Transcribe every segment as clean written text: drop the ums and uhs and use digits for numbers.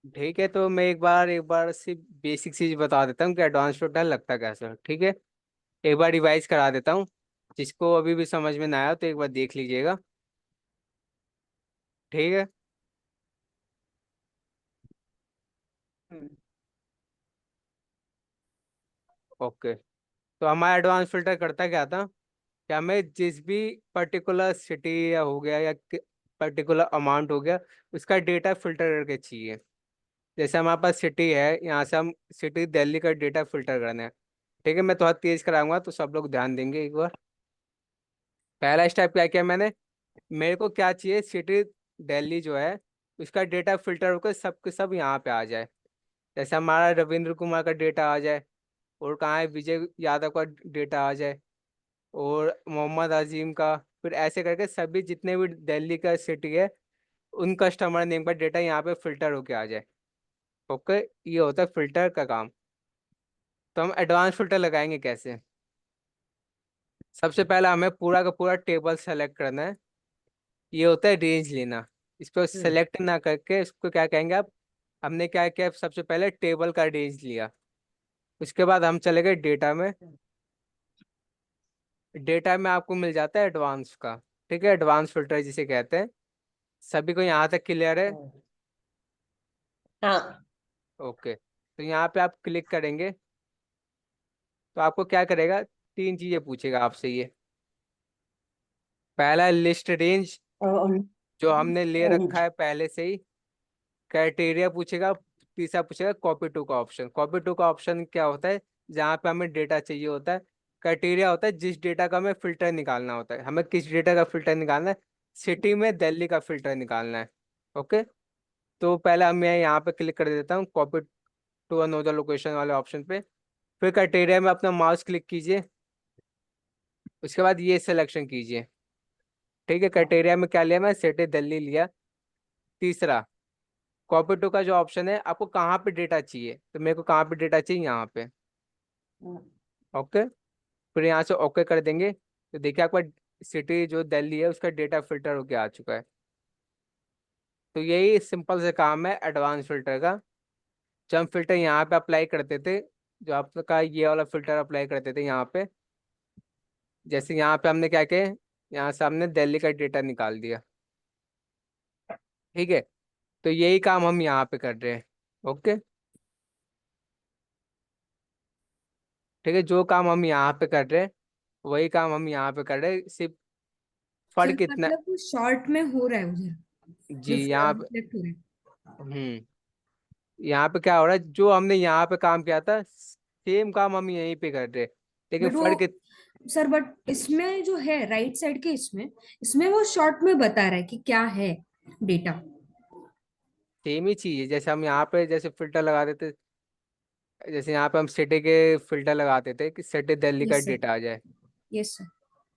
ठीक है, तो मैं एक बार सिर्फ बेसिक चीज बता देता हूँ कि एडवांस फिल्टर लगता कैसे है, ठीक है। एक बार रिवाइज करा देता हूँ। जिसको अभी भी समझ में ना आया तो एक बार देख लीजिएगा। ठीक है। हम्म। ओके। तो हमारा एडवांस फिल्टर करता क्या था कि हमें जिस भी पर्टिकुलर सिटी या हो गया या पर्टिकुलर अमाउंट हो गया, उसका डेटा फिल्टर करके चाहिए। जैसे हमारे पास सिटी है, यहाँ से हम सिटी दिल्ली का डेटा फिल्टर करना है। ठीक है, मैं थोड़ा तेज कराऊंगा तो सब लोग ध्यान देंगे एक बार। पहला स्टेप क्या किया मैंने, मेरे को क्या चाहिए, सिटी दिल्ली जो है उसका डेटा फिल्टर होकर सब के सब यहाँ पे आ जाए। जैसे हमारा रविंद्र कुमार का डेटा आ जाए, और कहाँ है विजय यादव का डेटा आ जाए, और मोहम्मद अजीम का। फिर ऐसे करके सभी जितने भी दिल्ली का सिटी है उन कस्टमर नेम का डेटा यहाँ पे फिल्टर होके आ जाए। ओके। ये होता है फिल्टर का काम। तो हम एडवांस फिल्टर लगाएंगे कैसे। सबसे पहले हमें पूरा का पूरा टेबल सेलेक्ट करना है। ये होता है रेंज लेना। इसको हम्म। सेलेक्ट ना करके इसको क्या कहेंगे आप, हमने क्या किया, सबसे पहले टेबल का रेंज लिया। उसके बाद हम चले गए डेटा में। डेटा में आपको मिल जाता है एडवांस का। ठीक है, एडवांस फिल्टर जिसे कहते हैं। सभी को यहाँ तक क्लियर है। हाँ। ओके, तो यहाँ पे आप क्लिक करेंगे तो आपको क्या करेगा, तीन चीजें पूछेगा आपसे ये। पहला लिस्ट रेंज, और जो हमने ले रखा है पहले से ही। क्राइटेरिया पूछेगा। तीसरा पूछेगा कॉपी टू का ऑप्शन। कॉपी टू का ऑप्शन क्या होता है, जहाँ पे हमें डेटा चाहिए होता है। क्राइटेरिया होता है जिस डेटा का हमें फिल्टर निकालना होता है। हमें किस डेटा का फिल्टर निकालना है, सिटी में दिल्ली का फिल्टर निकालना है। ओके। तो पहले मैं यहाँ पे क्लिक कर देता हूँ कॉपी टू अनदर लोकेशन वाले ऑप्शन पे। फिर क्राइटेरिया में अपना माउस क्लिक कीजिए। उसके बाद ये सिलेक्शन कीजिए। ठीक है, क्राइटेरिया में क्या लिया, मैं सिटी दिल्ली लिया। तीसरा, कॉपी टू का जो ऑप्शन है, आपको कहाँ पे डेटा चाहिए, तो मेरे को कहाँ पे डेटा चाहिए, यहाँ पे। ओके। फिर यहाँ से ओके कर देंगे तो देखिए आपका सिटी जो दिल्ली है उसका डेटा फिल्टर होके आ चुका है। तो यही सिंपल से काम है एडवांस फिल्टर का। जब हम फिल्टर यहाँ पे अप्लाई करते थे, जो आपका ये वाला फिल्टर अप्लाई करते थे यहाँ पे, जैसे यहाँ पे हमने क्या किया, यहाँ से हमने दिल्ली का डेटा निकाल दिया। ठीक है, तो यही काम हम यहाँ पे कर रहे हैं। ओके। ठीक है, जो काम हम यहाँ पे कर रहे हैं वही काम हम यहाँ पे कर रहे हैं, सिर्फ सर फर्क इतना। मतलब वो शॉर्ट में हो रहा है उधर, जी यहाँ पे। रिफ्लेक्ट हो रहा है। हम्म। यहाँ पे क्या हो रहा है, जो हमने यहाँ पे काम किया था सेम काम हम यहीं पे कर रहे हैं, लेकिन बट वो फर्क सर, बट इसमें जो है राइट साइड के, इसमें इसमें वो शॉर्ट में बता रहा है कि क्या है डेटा। सेम ही चीज है। जैसे हम यहाँ पे जैसे फिल्टर लगा देते, जैसे यहाँ पे हम सिटी के फिल्टर लगाते थे कि सिटी दिल्ली का यस सर। डेटा आ जाए। Yes sir.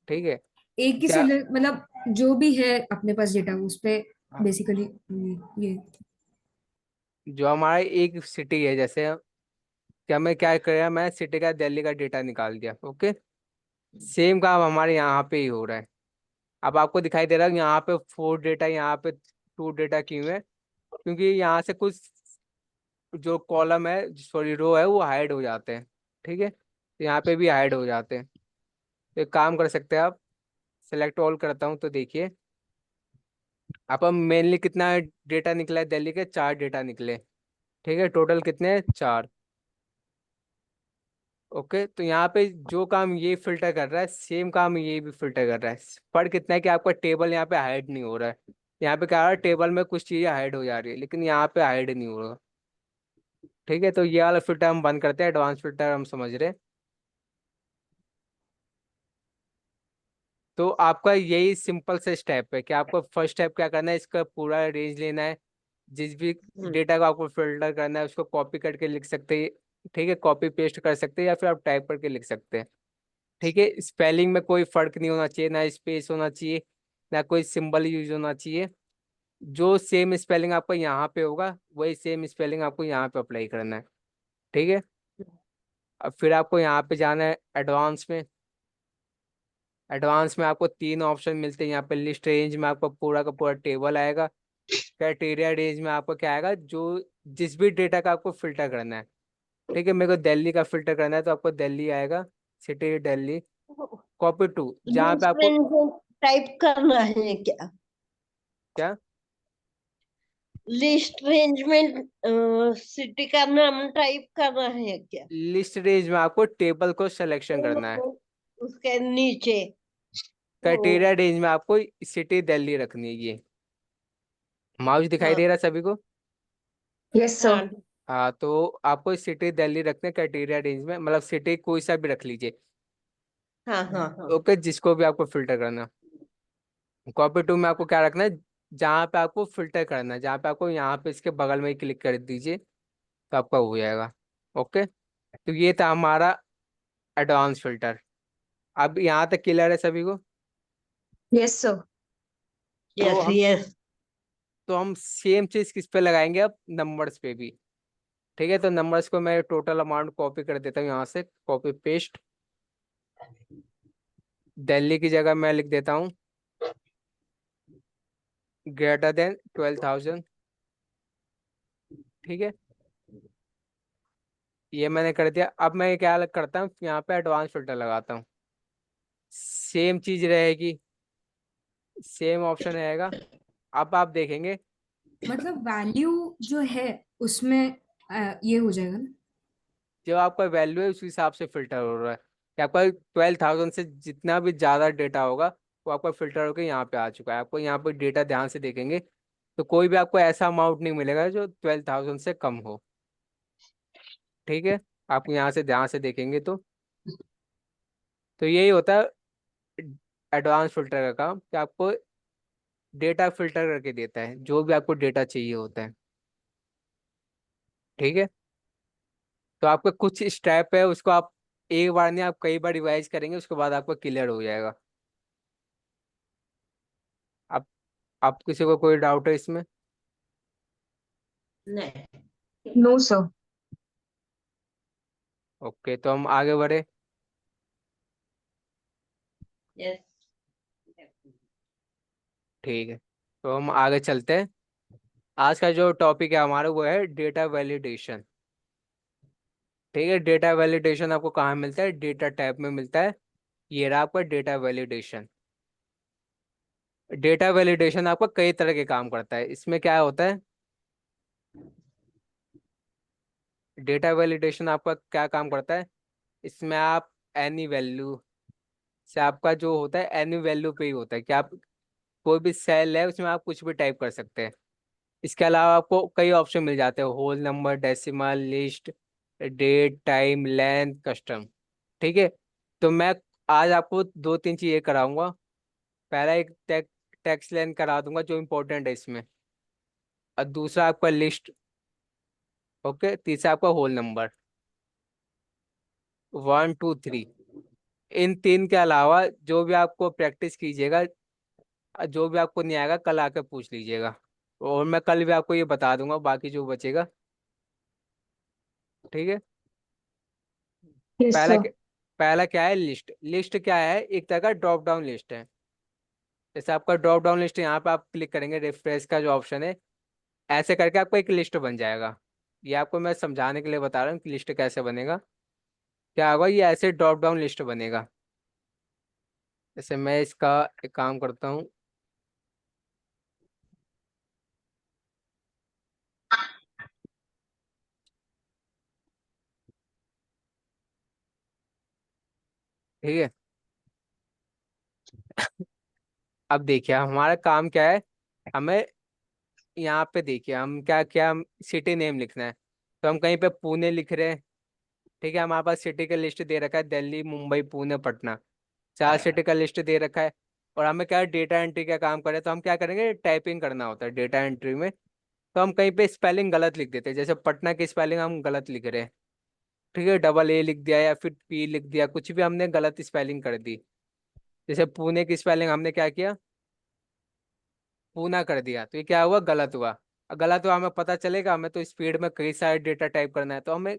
ठीक है। एक ही क्या, मतलब जो भी है अपने पास डेटा उस पे बेसिकली ये। जो हमारा एक सिटी है, जैसे क्या मैं क्या किया, मैं सिटी का दिल्ली का डेटा निकाल दिया। ओके। सेम काम हमारे यहाँ पे ही हो रहा है। अब आपको दिखाई दे रहा है यहाँ पे फोर डेटा, यहाँ पे टू डेटा क्यों है, क्योंकि यहाँ से कुछ जो कॉलम है, सॉरी रो है, वो हाइड हो जाते हैं। ठीक है, तो यहाँ पे भी हाइड हो जाते हैं। तो एक काम कर सकते हैं आप, सेलेक्ट ऑल करता हूँ तो देखिए आप, हम मेनली कितना डेटा निकला है दिल्ली के, चार डेटा निकले। ठीक है, टोटल कितने हैं, चार। ओके, तो यहाँ पे जो काम ये फिल्टर कर रहा है सेम काम ये भी फिल्टर कर रहा है। फर्क कितना है कि आपका टेबल यहाँ पे हाइड नहीं हो रहा है। यहाँ पे क्या हो रहा है, टेबल में कुछ चीजें हाइड हो जा रही है लेकिन यहाँ पे हाइड नहीं हो रहा। ठीक है, तो ये वाला फिल्टर हम बंद करते हैं, एडवांस फिल्टर हम समझ रहे हैं। तो आपका यही सिंपल से स्टेप है कि आपको फर्स्ट स्टेप क्या करना है, इसका पूरा रेंज लेना है। जिस भी डेटा को आपको फिल्टर करना है उसको कॉपी करके लिख सकते हैं। ठीक है, कॉपी पेस्ट कर सकते हैं या फिर आप टाइप करके लिख सकते हैं। ठीक है, स्पेलिंग में कोई फर्क नहीं होना चाहिए, ना स्पेस होना चाहिए, ना कोई सिंबल यूज होना चाहिए। जो सेम स्पेलिंग आपका यहाँ पे होगा वही सेम स्पेलिंग आपको यहाँ पे अप्लाई करना है। ठीक है। अब फिर आपको यहाँ पे जाना है एडवांस में। एडवांस में आपको तीन ऑप्शन मिलते हैं। यहाँ पे लिस्ट रेंज में आपको पूरा का पूरा टेबल आएगा। क्राइटेरिया रेंज में आपको क्या आएगा, जो जिस भी डेटा का आपको फिल्टर करना है। ठीक है, मेरे को दिल्ली का फिल्टर करना है तो आपको दिल्ली आएगा, सिटी दिल्ली। कॉपी टू, जहाँ पे लिस्ट आपको रेंज में टाइप करना है क्या? क्या, लिस्ट रेंज में सिटी का नाम टाइप करना है क्या? लिस्ट रेंज में आपको टेबल को सिलेक्शन करना है। उसके नीचे। क्राइटेरिया ओ, रेंज में आपको सिटी दिल्ली रखनी है ये। माउस दिखाई हाँ दे रहा है सभी को? Yes sir. हाँ हाँ, तो आपको सिटी दिल्ली रखने क्राइटेरिया रेंज में, मतलब सिटी कोई सा भी रख लीजिए। हाँ हाँ हाँ। ओके, जिसको भी आपको फिल्टर करना। कॉपी टू में आपको क्या रखना है, जहाँ पे आपको फिल्टर करना है, जहाँ पे आपको यहाँ पे इसके बगल में ही क्लिक कर दीजिए तो आपका हो जाएगा। ओके, तो ये था हमारा एडवांस फिल्टर। अब यहाँ तक क्लियर है सभी को? Yes sir. तो यस हम यस। तो हम सेम चीज किस पे लगाएंगे, अब नंबर्स पे भी। ठीक है, तो नंबर्स को मैं टोटल अमाउंट कॉपी कर देता हूँ, यहाँ से कॉपी पेस्ट। दिल्ली की जगह मैं लिख देता हूँ ग्रेटर देन 12,000। ठीक है, ये मैंने कर दिया। अब मैं क्या करता हूँ, यहाँ पे एडवांस फिल्टर लगाता हूँ। सेम चीज रहेगी, सेम ऑप्शन रहेगा। अब आप देखेंगे, मतलब वैल्यू जो है उसमें ये हो जाएगा ना। जो आपका वैल्यू है उस हिसाब से फिल्टर हो रहा है कि आपका 12,000 से जितना भी ज़्यादा डेटा होगा वो आपका फिल्टर होकर यहाँ पे आ चुका है। आपको यहाँ पे डेटा ध्यान से देखेंगे तो कोई भी आपको ऐसा अमाउंट नहीं मिलेगा जो 12,000 से कम हो। ठीक है, आप यहाँ से ध्यान से देखेंगे तो यही होता है एडवांस फिल्टर का काम, कि आपको डेटा फिल्टर करके देता है जो भी आपको डेटा चाहिए होता है। ठीक है, तो आपका कुछ स्टेप है, उसको आप एक बार नहीं, आप कई बार रिवाइज करेंगे, उसके बाद आपको क्लियर हो जाएगा। आप आप किसी को कोई डाउट है इसमें? नहीं। No sir. ओके, तो हम आगे बढ़े। यस। ठीक है, तो हम आगे चलते हैं। आज का जो टॉपिक है हमारा वो है डेटा वैलिडेशन। ठीक है, डेटा वैलिडेशन आपको कहाँ मिलता है, डेटा टाइप में मिलता है। ये रहा आपका डेटा वैलिडेशन। डेटा वैलिडेशन आपका कई तरह के काम करता है। इसमें क्या होता है, डेटा वैलिडेशन आपका क्या काम करता है, इसमें आप एनी वैल्यू से, आपका जो होता है एनी वैल्यू पे ही होता है कि आप कोई भी सेल है उसमें आप कुछ भी टाइप कर सकते हैं। इसके अलावा आपको कई ऑप्शन मिल जाते हैं, whole number, decimal, list, date, time, length, custom. ठीक है, तो मैं आज आपको दो तीन चीजें कराऊंगा। पहला एक टेक्स्ट लेंथ करा दूंगा जो इम्पोर्टेंट है इसमें, और दूसरा आपका लिस्ट। ओके, तीसरा आपका होल नंबर, 1 2 3। इन तीन के अलावा जो भी आपको प्रैक्टिस कीजिएगा, जो भी आपको नहीं आएगा कल आके पूछ लीजिएगा, और मैं कल भी आपको ये बता दूंगा बाकी जो बचेगा। ठीक है, यस पहला सर। क्या- पहला क्या है, लिस्ट। लिस्ट क्या है, एक तरह का ड्रॉप डाउन लिस्ट है। जैसे आपका ड्रॉप डाउन लिस्ट, यहाँ पे आप क्लिक करेंगे, रिफ्रेश का जो ऑप्शन है, ऐसे करके आपको एक लिस्ट बन जाएगा। ये आपको मैं समझाने के लिए बता रहा हूँ कि लिस्ट कैसे बनेगा। क्या होगा, ये ऐसे ड्रॉप डाउन लिस्ट बनेगा। जैसे मैं इसका एक काम करता हूँ। ठीक है, अब देखिए हमारा काम क्या है। हमें यहाँ पे देखिए हम क्या क्या सिटी नेम लिखना है। तो हम कहीं पे पुणे लिख रहे हैं। ठीक है, हमारे पास सिटी का लिस्ट दे रखा है, दिल्ली, मुंबई, पुणे, पटना, 4 सिटी का लिस्ट दे रखा है। और हमें क्या डेटा एंट्री का काम करें तो हम क्या करेंगे, टाइपिंग करना होता है डेटा एंट्री में। तो हम कहीं पे स्पेलिंग गलत लिख देते हैं, जैसे पटना की स्पेलिंग हम गलत लिख रहे हैं। ठीक है, डबल ए लिख दिया या फिर पी लिख दिया, कुछ भी हमने गलत स्पेलिंग कर दी। जैसे पुणे की स्पेलिंग हमने क्या किया, पूना कर दिया, तो ये क्या हुआ, गलत हुआ। गलत हुआ, हमें पता चलेगा, हमें तो स्पीड में कई सारे डेटा टाइप करना है, तो हमें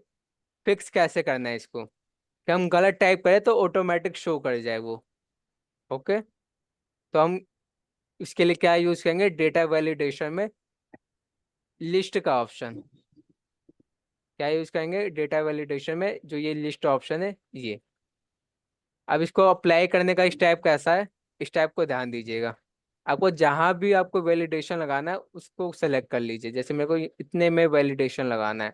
फिक्स कैसे करना है इसको, कि हम गलत टाइप करें तो ऑटोमेटिक शो कर जाए वो। ओके, तो हम इसके लिए क्या यूज करेंगे, डेटा वैलिडेशन में लिस्ट का ऑप्शन क्या यूज करेंगे डेटा वैलिडेशन में, जो ये लिस्ट ऑप्शन है ये। अब इसको अप्लाई करने का स्टेप कैसा है, स्टेप को ध्यान दीजिएगा। आपको जहां भी आपको वैलिडेशन लगाना है उसको सेलेक्ट कर लीजिए। जैसे मेरे को इतने में वैलिडेशन लगाना है,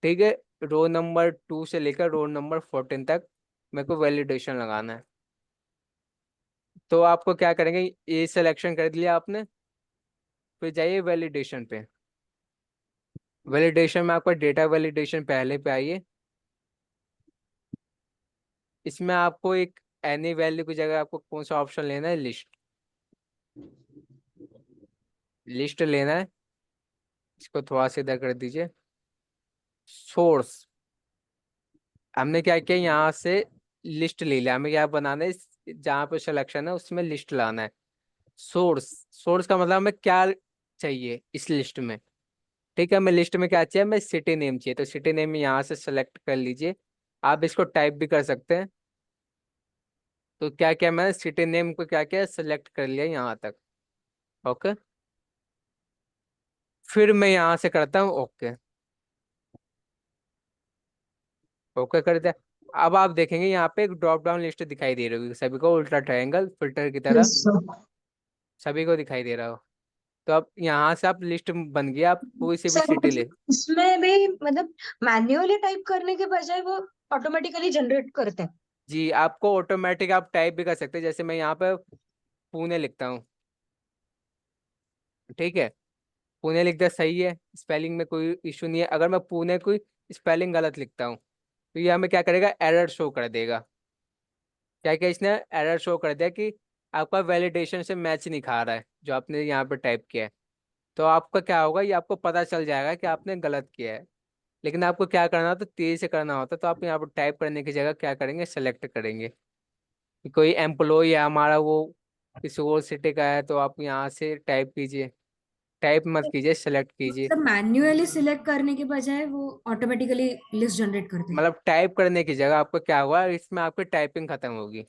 ठीक है, रो नंबर 2 से लेकर रो नंबर 14 तक मेरे को वैलिडेशन लगाना है। तो आपको क्या करेंगे, ये सिलेक्शन कर दिया आपने, फिर जाइए वैलिडेशन पे। वैलिडेशन में आपका डेटा वैलिडेशन पहले पे आइए। इसमें आपको एक एनी वैल्यू की जगह आपको कौन सा ऑप्शन लेना है, लिस्ट। लिस्ट लेना है, इसको थोड़ा सा इधर कर दीजिए। सोर्स, हमने क्या किया यहाँ से लिस्ट ले लिया, हमें क्या बनाना है, जहाँ पे सिलेक्शन है उसमें लिस्ट लाना है। सोर्स, सोर्स का मतलब हमें क्या चाहिए इस लिस्ट में। ठीक है, हमें लिस्ट में क्या चाहिए, हमें सिटी नेम चाहिए, तो सिटी नेम यहाँ से सेलेक्ट कर लीजिए। आप इसको टाइप भी कर सकते हैं। तो क्या क्या मैंने सिटी नेम को क्या क्या सेलेक्ट कर लिया यहाँ तक। ओके, फिर मैं यहाँ से करता हूँ ओके। ओके कर दिया। अब आप देखेंगे यहाँ पे एक ड्रॉप डाउन लिस्ट दिखाई दे रही होगी सभी को, उल्टा ट्रायंगल फिल्टर की तरह यस सर। सभी को दिखाई दे रहा हो। तो अब यहाँ से आप लिस्ट बन गया, आप कोई सी भी सर सिटी ले। मतलब इसमें भी मतलब मैन्युअली टाइप करने के बजाय वो ऑटोमेटिकली जनरेट करते हैं। जी, आपको ऑटोमेटिक आप टाइप भी कर सकते हैं। जैसे मैं यहाँ पे पुणे लिखता हूँ, ठीक है, पुणे लिख दिया, सही है, स्पेलिंग में कोई इशू नहीं है। अगर मैं पुणे कोई स्पेलिंग गलत लिखता हूँ तो ये हमें क्या करेगा, एरर शो कर देगा। क्या क्या इसने एरर शो कर दिया कि आपका वैलिडेशन से मैच नहीं खा रहा है जो आपने यहाँ पे टाइप किया है। तो आपका क्या होगा, ये आपको पता चल जाएगा कि आपने गलत किया है। लेकिन आपको क्या करना होता है, तेजी से करना होता है। तो आप यहाँ पर टाइप करने की जगह क्या करेंगे, सेलेक्ट करेंगे कि कोई एम्प्लॉय है हमारा, वो किसी और सिटी का है, तो आप यहाँ से टाइप कीजिए। टाइप मत कीजिए, सेलेक्ट कीजिए। मतलब मैन्युअली सिलेक्ट करने के बजाय वो ऑटोमेटिकली लिस्ट जनरेट करते हैं। मतलब टाइप करने की जगह आपको क्या हुआ, इसमें आपकी टाइपिंग खत्म होगी।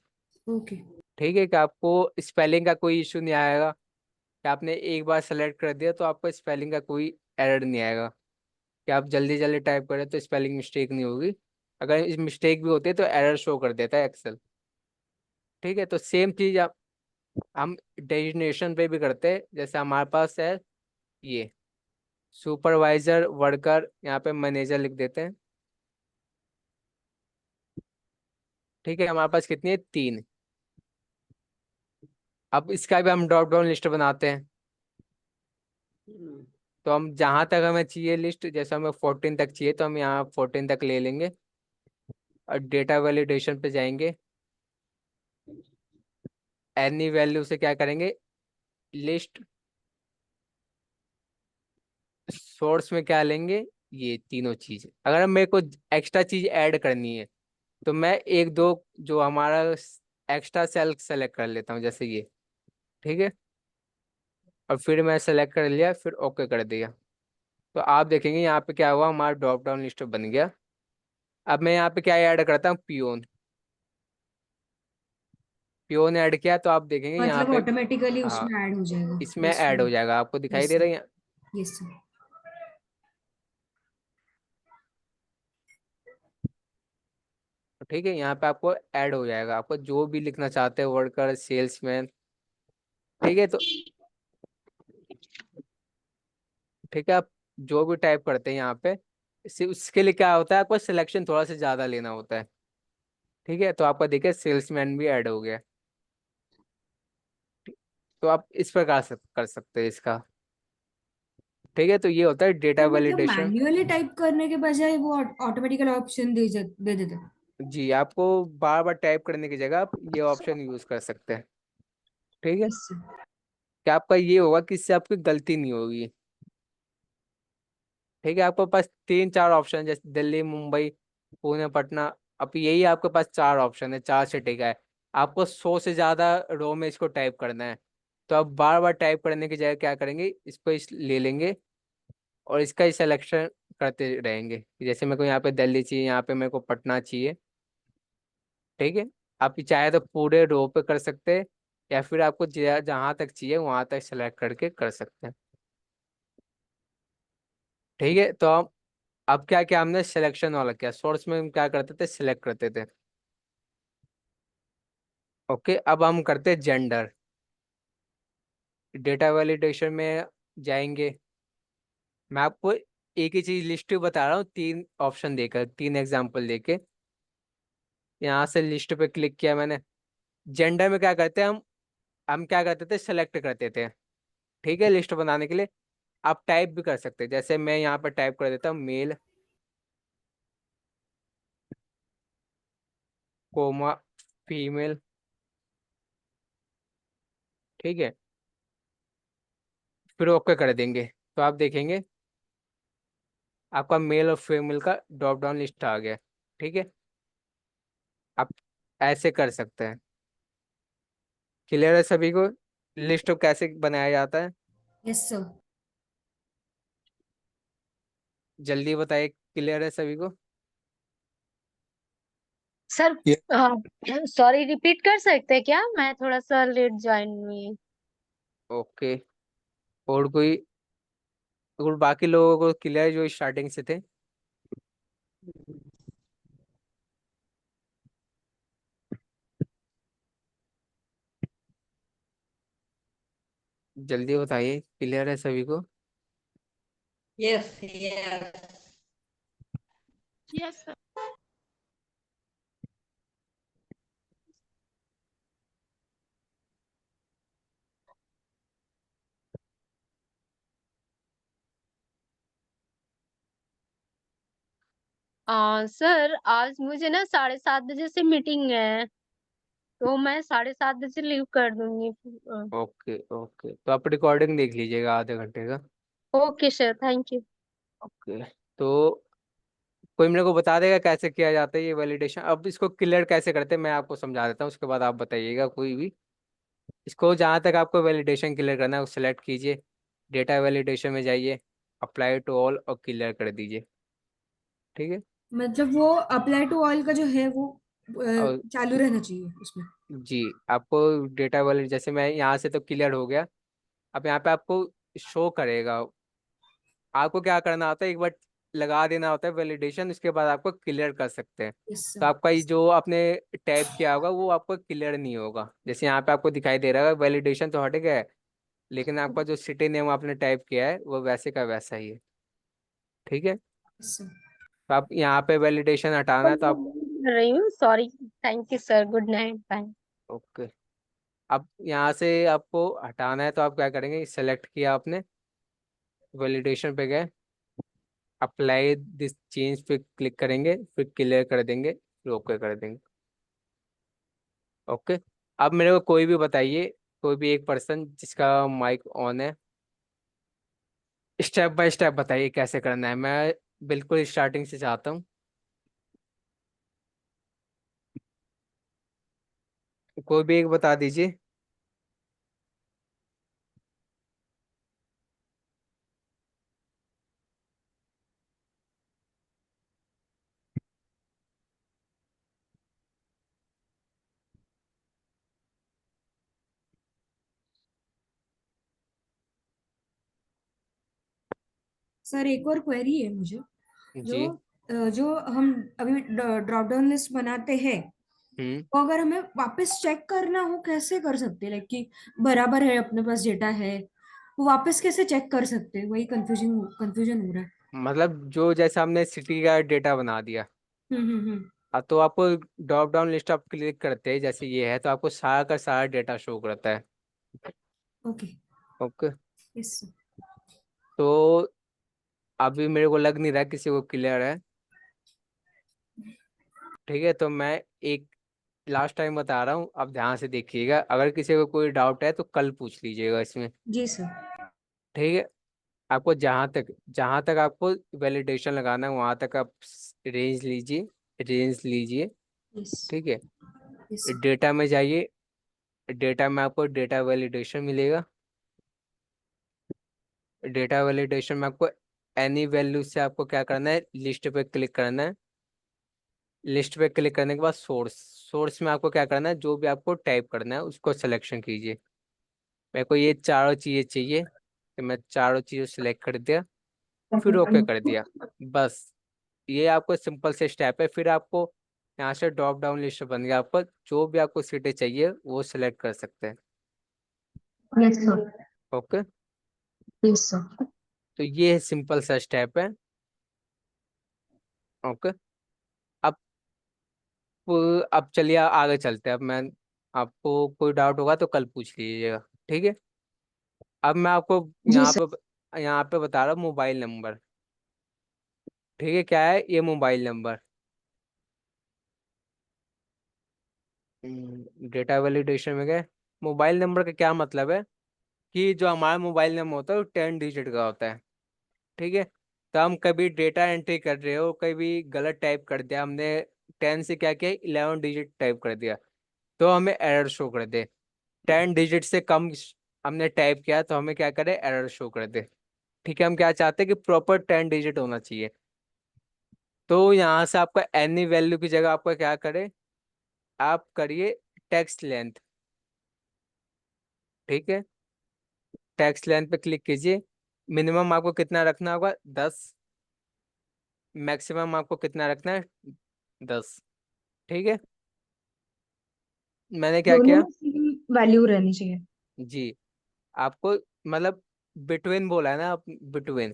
ओके। ठीक है, कि आपको स्पेलिंग का कोई इशू नहीं आएगा। कि आपने एक बार सेलेक्ट कर दिया तो आपको स्पेलिंग का कोई एरर नहीं आएगा। कि आप जल्दी जल्दी टाइप करें तो स्पेलिंग मिस्टेक नहीं होगी। अगर इस मिस्टेक भी होती है तो एरर शो कर देता है एक्सेल। ठीक है, तो सेम चीज आप हम डेजिग्नेशन पे भी करते हैं। जैसे हमारे पास है ये सुपरवाइजर, वर्कर, यहाँ पे मैनेजर लिख देते हैं। ठीक है, हमारे पास कितनी है, 3। अब इसका भी हम ड्रॉप डाउन लिस्ट बनाते हैं। तो हम जहाँ तक हमें चाहिए लिस्ट, जैसे हमें 14 तक चाहिए तो हम यहाँ 14 तक ले लेंगे। और डेटा वैलिडेशन पे जाएंगे। एनी वैल्यू से क्या करेंगे, लिस्ट। सोर्स में क्या लेंगे, ये तीनों चीज। अगर मेरे को एक्स्ट्रा चीज ऐड करनी है तो मैं एक दो जो हमारा एक्स्ट्रा सेल सेलेक्ट कर लेता हूँ, जैसे ये। ठीक है, और फिर मैं सेलेक्ट कर लिया, फिर ओके कर दिया। तो आप देखेंगे यहाँ पे क्या हुआ, हमारा ड्रॉप डाउन लिस्ट बन गया। अब मैं यहाँ पे क्या ऐड करता हूँ, पियोन। पियोन ऐड किया तो आप देखेंगे यहाँ मतलब पे, ऑटोमेटिकली हाँ, उसमें ऐड हो जाएगा इसमें लिस्ट ऐड में। हो जाएगा, आपको दिखाई यस दे सर। रहा है। Yes sir. ठीक है, यहाँ पे आपको ऐड हो जाएगा, आपको जो भी लिखना चाहते हैं, वर्कर, सेल्समैन। ठीक है, तो ठीक है, आप जो भी टाइप करते हैं यहाँ पे, उसके लिए क्या होता है, आपको सिलेक्शन थोड़ा सा ज़्यादा लेना होता है। ठीक है, तो आपका देखिए सेल्समैन भी ऐड हो गया। तो आप इस प्रकार से कर सकते हैं इसका। ठीक है, तो ये होता है डेटा तो मतलब वैलिडेशन। मैन्युअली टाइप करने के बजाय वो ऑटोमेटिकल ऑप्शन दे देते हैं। जी, आपको बार बार टाइप करने की जगह आप ये ऑप्शन यूज़ कर सकते हैं। ठीक है, यस सर। क्या आपका ये होगा कि इससे आपकी गलती नहीं होगी। ठीक है, आपके पास 3 4 ऑप्शन, जैसे दिल्ली, मुंबई, पुणे, पटना। अब यही आपके पास 4 ऑप्शन है, 4 सिटी का है। आपको 100 से ज़्यादा रो में इसको टाइप करना है। तो आप बार बार टाइप करने की जगह क्या करेंगे, इसको ले लेंगे और इसका ही सिलेक्शन करते रहेंगे। जैसे मेरे को यहाँ पे दिल्ली चाहिए, यहाँ पे मेरे को पटना चाहिए। ठीक है, आप चाहे तो पूरे रो पे कर सकते हैं, या फिर आपको जहाँ तक चाहिए वहां तक सेलेक्ट करके कर सकते हैं। ठीक है, तो हम अब क्या क्या हमने सिलेक्शन वाला किया, सोर्स में हम क्या करते थे, सिलेक्ट करते थे। ओके, अब हम करते हैं जेंडर। डेटा वैलिडेशन में जाएंगे। मैं आपको एक ही चीज लिस्ट बता रहा हूँ, तीन ऑप्शन देकर, तीन एग्जांपल देके। यहाँ से लिस्ट पे क्लिक किया मैंने। जेंडर में क्या करते हैं हम क्या करते थे, सेलेक्ट करते थे। ठीक है, लिस्ट बनाने के लिए आप टाइप भी कर सकते हैं, जैसे मैं यहाँ पर टाइप कर देता हूँ मेल कोमा फीमेल। ठीक है, फिर ओके कर देंगे, तो आप देखेंगे आपका मेल और फीमेल का ड्रॉप डाउन लिस्ट आ गया। ठीक है, आप ऐसे कर सकते हैं। क्लियर है सभी को, लिस्ट कैसे बनाया जाता है? Yes sir. जल्दी बताइए, क्लियर है सभी को? सर सॉरी, रिपीट कर सकते हैं क्या? मैं थोड़ा सा लेट ज्वाइन हुई। ओके, और कोई, और बाकी लोगों को क्लियर है जो स्टार्टिंग से थे? जल्दी बताइए, क्लियर है सभी को? Yes yes. Yes sir. Sir आज मुझे ना 7:30 बजे से मीटिंग है, तो मैं 7:30 बजे लीव कर दूंगी। ओके ओके, तो आप रिकॉर्डिंग देख लीजिएगा आधे घंटे का। Okay sir, thank you. Okay, तो कोई मेरे को बता देगा कैसे किया जाता है ये वैलिडेशन? अब इसको क्लियर कैसे करते हैं मैं आपको समझा देता हूँ, उसके बाद आप बताइएगा कोई भी। इसको जहाँ तक आपको वैलिडेशन क्लियर करना है वो सिलेक्ट कीजिए, डेटा वैलिडेशन में जाइए, अप्लाई टू ऑल और क्लियर कर दीजिए। ठीक है, मतलब वो अप्लाई टू ऑल का जो है वो और चालू रहना चाहिए उसमें। जी, आपको डेटा वैलिड, जैसे मैं यहाँ से तो क्लियर हो गया, अब यहाँ पे आपको शो करेगा। आपको क्या करना होता है, एक बार लगा देना होता है वैलिडेशन, उसके बाद आपको क्लियर कर सकते हैं। यस तो सर। आपका ये जो आपने टैप किया होगा वो आपको क्लियर नहीं होगा, जैसे यहाँ पे आपको दिखाई दे रहा है वैलिडेशन तो हट गया है, लेकिन आपका जो सिटी नेम आपने टाइप किया है वो वैसे का वैसा ही है। ठीक है, यस सर। तो आप यहाँ पे वैलिडेशन हटाना है तो आप, कर रही हूँ, sorry. Thank you sir, good night, bye. Okay, अब यहाँ से आपको हटाना है तो आप क्या करेंगे, सेलेक्ट किया आपने, वैलिडेशन पे गए, अप्लाई दिस चेंज पे क्लिक करेंगे, फिर क्लियर कर देंगे, फिर ओके कर देंगे। ओके, अब मेरे को कोई भी बताइए, कोई भी एक पर्सन जिसका माइक ऑन है, स्टेप बाय स्टेप बताइए कैसे करना है, मैं बिल्कुल स्टार्टिंग से चाहता हूँ। कोई भी एक बता दीजिए। सर एक और क्वेरी है मुझे। जो जी। जो हम अभी ड्रॉप डाउन लिस्ट बनाते हैं, हम्म। तो अगर हमें वापस चेक करना हो कैसे कर सकते हैं, लाइक कि बराबर है अपने पास डेटा है, वो वापस कैसे चेक कर सकते हैं? वही कंफ्यूजन कंफ्यूजन हो रहा है। मतलब जो जैसे हमने सिटी का डेटा बना दिया, हम्म। तो आपको ड्रॉप डाउन लिस्ट आप क्लिक करते हैं, जैसे ये है तो आपको सारा का सारा डेटा शो करता है। ओके। Okay, yes sir. तो अभी मेरे को लग नहीं रहा किसी को क्लियर है। ठीक है, तो मैं एक लास्ट टाइम बता रहा हूँ, अब ध्यान से देखिएगा, अगर किसी को कोई डाउट है तो कल पूछ लीजिएगा इसमें। जी सर। ठीक है, आपको जहाँ तक आपको वैलिडेशन लगाना है वहाँ तक आप रेंज लीजिए। यस। ठीक है, यस सर। डेटा में जाइए, डेटा में आपको डेटा वैलिडेशन मिलेगा। डेटा वैलिडेशन में आपको एनी वैल्यू से आपको क्या करना है, लिस्ट पे क्लिक करना है। लिस्ट पे क्लिक करने के बाद सोर्स में आपको क्या करना है, जो भी आपको टाइप करना है उसको सिलेक्शन कीजिए। मेरे को ये चारों चीज़ें चाहिए, तो मैं चारों चीज़ें सिलेक्ट कर दिया। फिर ओके कर दिया। बस ये आपको सिंपल से स्टेप है। फिर आपको यहाँ से ड्रॉप डाउन लिस्ट बन गया, आपको जो भी आपको सीटें चाहिए वो सिलेक्ट कर सकते हैं। Yes sir. Okay, yes sir. तो ये सिंपल सा स्टेप है। ओके, अब अब चलिए आगे चलते हैं। अब मैं आपको कोई डाउट होगा तो कल पूछ लीजिएगा, ठीक है। अब मैं आपको जी सर। यहाँ पे बता रहा हूँ मोबाइल नंबर, ठीक है। क्या है ये मोबाइल नंबर? डेटा वैलिडेशन में गए। मोबाइल नंबर का क्या मतलब है कि जो हमारा मोबाइल नंबर होता है वो 10 डिजिट का होता है, ठीक है। तो हम कभी डेटा एंट्री कर रहे हो, कभी गलत टाइप कर दिया हमने, 10 से क्या किया 11 डिजिट टाइप कर दिया, तो हमें एरर शो कर दे। 10 डिजिट से कम हमने टाइप किया तो हमें क्या करे, एरर शो कर दे, ठीक है। हम क्या चाहते हैं कि प्रॉपर 10 डिजिट होना चाहिए। तो यहाँ से आपका एनी वैल्यू की जगह आपका क्या करे, आप करिए टेक्स्ट लेंथ, ठीक है। टेक्स्ट लेंथ पे क्लिक कीजिए। मिनिमम आपको कितना रखना होगा, 10। मैक्सिमम आपको कितना रखना है, 10, ठीक है। मैंने क्या दोनों किया, में सेम वैल्यू रहनी चाहिए। जी, आपको मतलब बिटवीन बोला है ना, आप बिटवीन,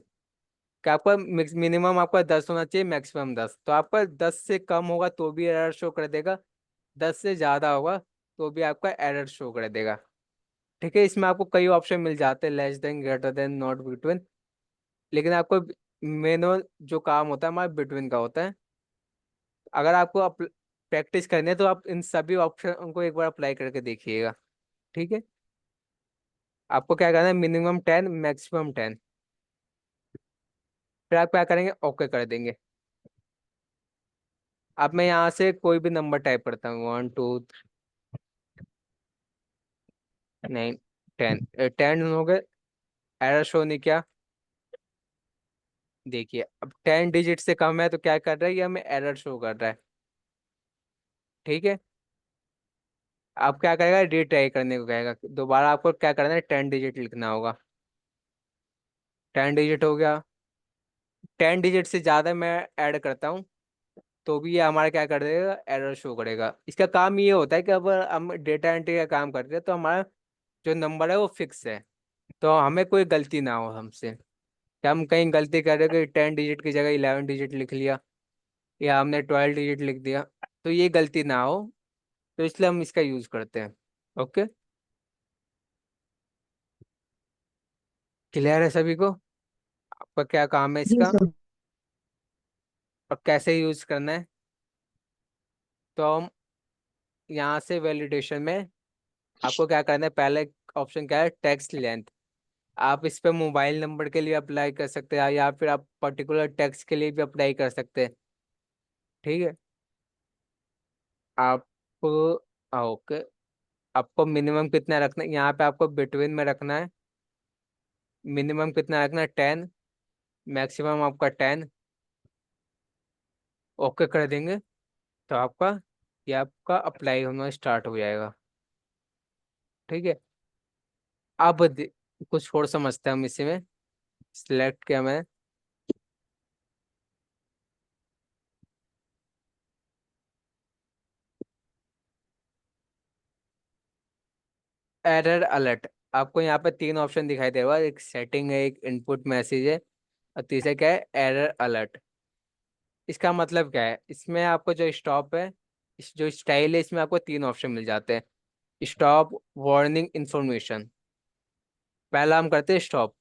कि आपका मिनिमम आपका 10 होना चाहिए, मैक्सिमम 10। तो आपका 10 से कम होगा तो भी एरर शो कर देगा, 10 से ज़्यादा होगा तो भी आपका एरर शो कर देगा, ठीक है। इसमें आपको कई ऑप्शन मिल जाते हैं, less than, greater then, not between, लेकिन आपको मेन जो काम होता है हमारा बिटवीन का होता है। अगर आपको प्रैक्टिस करनी है तो आप इन सभी ऑप्शन को एक बार अप्लाई करके देखिएगा, ठीक है। आपको क्या करना है, मिनिमम 10, मैक्सिमम 10। फिर आप क्या करेंगे, ओके कर देंगे। अब मैं यहाँ से कोई भी नंबर टाइप करता हूँ, 1 2 9 10। 10 हो गए, एरर शो नहीं किया। देखिए अब 10 डिजिट से कम है तो क्या कर रहा है, ये हमें एरर शो कर रहा है, ठीक है। अब क्या करेगा, रीट्राई करने को कहेगा, दोबारा आपको क्या करना है, 10 डिजिट लिखना होगा। 10 डिजिट हो गया। 10 डिजिट से ज़्यादा मैं ऐड करता हूँ तो भी ये हमारा क्या कर देगा, एरर शो करेगा। इसका काम ये होता है कि अब हम डेटा एंट्री का काम करते हैं तो हमारा जो नंबर है वो फिक्स है, तो हमें कोई गलती ना हो हमसे, कि हम कहीं गलती कर रहे कि 10 डिजिट की जगह 11 डिजिट लिख लिया, या हमने 12 डिजिट लिख दिया, तो ये गलती ना हो, तो इसलिए हम इसका यूज़ करते हैं। ओके, क्लियर है सभी को, आपका क्या काम है जी इसका सर। और कैसे यूज़ करना है। तो हम यहाँ से वैलिडेशन में आपको क्या करना है, पहले ऑप्शन क्या है, टेक्स्ट लेंथ। आप इस पे मोबाइल नंबर के लिए अप्लाई कर सकते हैं या फिर आप पर्टिकुलर टेक्स्ट के लिए भी अप्लाई कर सकते हैं, ठीक है। आप ओके, आपको मिनिमम कितना रखना है, यहाँ पे आपको बिटवीन में रखना है। मिनिमम कितना रखना है, 10। मैक्सिमम आपका 10। ओके कर देंगे तो आपका ये आपका अप्लाई होना स्टार्ट हो जाएगा, ठीक है। अब कुछ और समझते हैं हम इसी में। सिलेक्ट किया मैं, एरर अलर्ट। आपको यहाँ पे 3 ऑप्शन दिखाई दे रहा है, एक सेटिंग है, एक इनपुट मैसेज है, और तीसरा क्या है, एरर अलर्ट। इसका मतलब क्या है, इसमें आपको जो स्टॉप है, इस जो स्टाइल है, इसमें आपको 3 ऑप्शन मिल जाते हैं। Stop, warning, information. पहला हम करते हैं स्टॉप।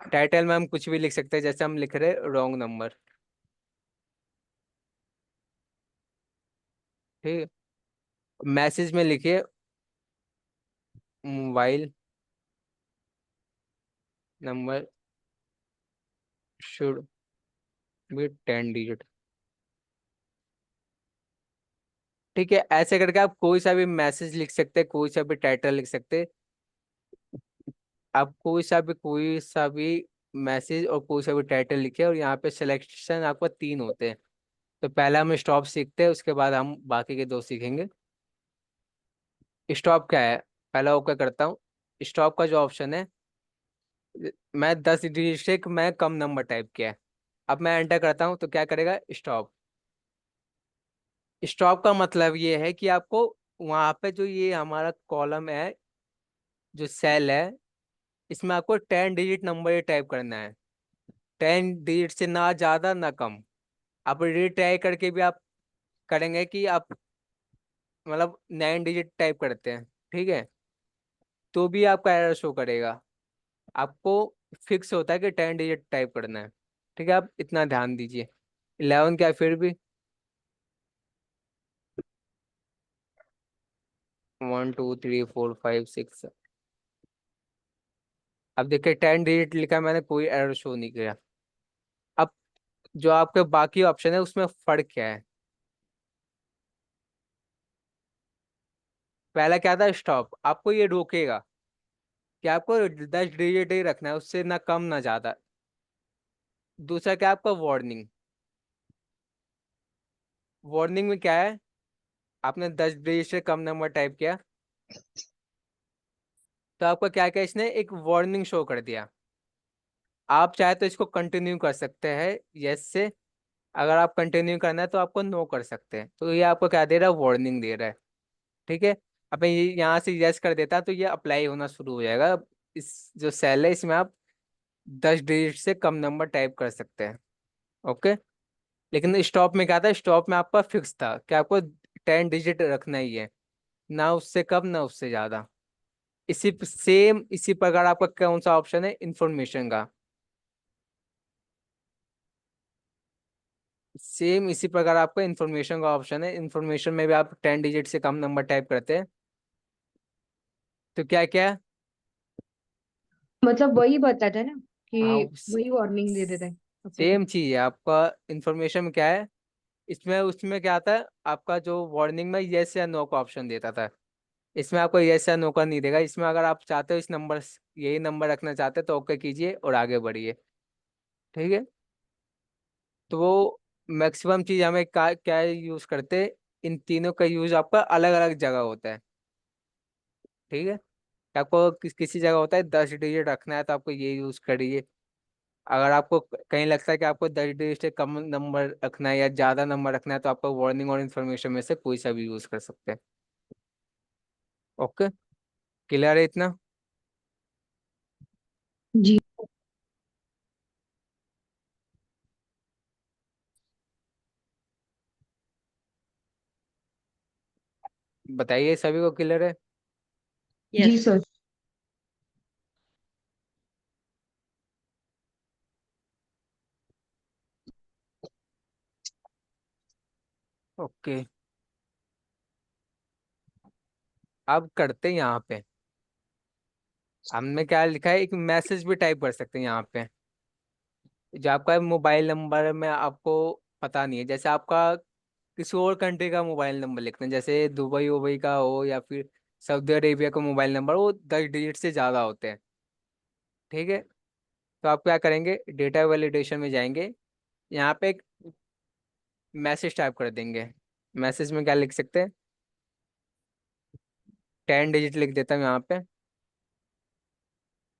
टाइटल में हम कुछ भी लिख सकते हैं, जैसे हम लिख रहे रॉन्ग नंबर, ठीक है। मैसेज में लिखिए mobile number should be 10 digit, ठीक है। ऐसे करके आप कोई सा भी मैसेज लिख सकते हैं, कोई सा भी टाइटल लिख सकते हैं। आप कोई सा भी मैसेज और कोई सा भी टाइटल लिखे, और यहाँ पे सिलेक्शन आपको 3 होते हैं। तो पहले हम स्टॉप सीखते हैं, उसके बाद हम बाकी के 2 सीखेंगे। स्टॉप क्या है, पहला ओके करता हूँ। स्टॉप का जो ऑप्शन है, मैं 10 डिजिट से मैं कम नंबर टाइप किया है। अब मैं एंटर करता हूँ तो क्या करेगा, स्टॉप। स्टॉप का मतलब ये है कि आपको वहां पे जो ये हमारा कॉलम है, जो सेल है, इसमें आपको 10 डिजिट नंबर टाइप करना है। 10 डिजिट से ना ज्यादा ना कम। आप रीट्राई करके भी आप करेंगे कि आप मतलब 9 डिजिट टाइप करते हैं, ठीक है, तो भी आपका एरर शो करेगा। आपको फिक्स होता है कि 10 डिजिट टाइप करना है। ठीक है, आप इतना ध्यान दीजिए। 11 क्या फिर भी, 1 2 3 4 5 6। अब देखिए 10 डिजिट लिखा है मैंने, कोई एरर शो नहीं किया। अब जो आपके बाकी ऑप्शन है उसमें फर्क क्या है। पहला क्या था, स्टॉप, आपको ये रोकेगा कि आपको 10 डिजिट ही रखना है, उससे ना कम ना ज्यादा। दूसरा क्या, आपका वार्निंग। वार्निंग में क्या है, आपने 10 डिजिट से कम नंबर टाइप किया तो आपका क्या क्या, इसने एक वार्निंग शो कर दिया। आप चाहे तो इसको कंटिन्यू कर सकते हैं यस से। अगर आप कंटिन्यू करना है तो आपको नो कर सकते हैं। तो ये आपको क्या दे रहा है, वार्निंग दे रहा है। ठीक है, अब मैं ये यहाँ से यस कर देता तो ये अप्लाई होना शुरू हो जाएगा। इस जो सेल है इसमें आप 10 डिजिट से कम नंबर टाइप कर सकते हैं। ओके। लेकिन स्टॉप में क्या था, स्टॉप में आपका फिक्स था कि आपको 10 डिजिट रखना ही है, ना उससे कम ना उससे ज्यादा। इसी प्रकार आपका कौन सा ऑप्शन है, इंफॉर्मेशन का। सेम इसी प्रकार आपका इंफॉर्मेशन का ऑप्शन है। इंफॉर्मेशन में भी आप 10 डिजिट से कम नंबर टाइप करते हैं तो क्या क्या। मतलब वही बताता है ना हाँ, कि वही वार्निंग दे देता है आपको तो। सेम चीज है आपका। इंफॉर्मेशन में क्या है, इसमें उसमें क्या आता है, आपका जो वार्निंग में यस या नो का ऑप्शन देता था, इसमें आपको यस या नो का नहीं देगा। इसमें अगर आप चाहते हो इस नंबर, यही नंबर रखना चाहते हो तो ओके कीजिए और आगे बढ़िए। ठीक है, तो वो मैक्सिमम चीज हमें क्या यूज करते हैं, इन तीनों का यूज आपका अलग अलग जगह होता है। ठीक है, आपको किसी जगह होता है 10 डिजिट रखना है तो आपको ये यूज करिए। अगर आपको कहीं लगता है कि आपको 10 डिजिट से कम नंबर रखना है या ज्यादा नंबर रखना है तो आपको वार्निंग और इन्फॉर्मेशन में से कोई सा भी यूज कर सकते हैं। ओके, क्लियर है इतना। जी। बताइए, सभी को क्लियर है। जी यस। सर। ओके, अब करते हैं यहाँ पे। हमने क्या लिखा है, एक मैसेज भी टाइप कर सकते हैं यहाँ पे। जो आपका मोबाइल नंबर में आपको पता नहीं है, जैसे आपका किसी और कंट्री का मोबाइल नंबर लिखते हैं, जैसे दुबई उबई का हो या फिर सऊदी अरेबिया का मोबाइल नंबर, वो 10 डिजिट से ज़्यादा होते हैं। ठीक है, तो आप क्या करेंगे, डेटा वैलिडेशन में जाएंगे, यहाँ पे एक मैसेज टाइप कर देंगे। मैसेज में क्या लिख सकते हैं, 10 डिजिट लिख देता हूँ यहाँ पे।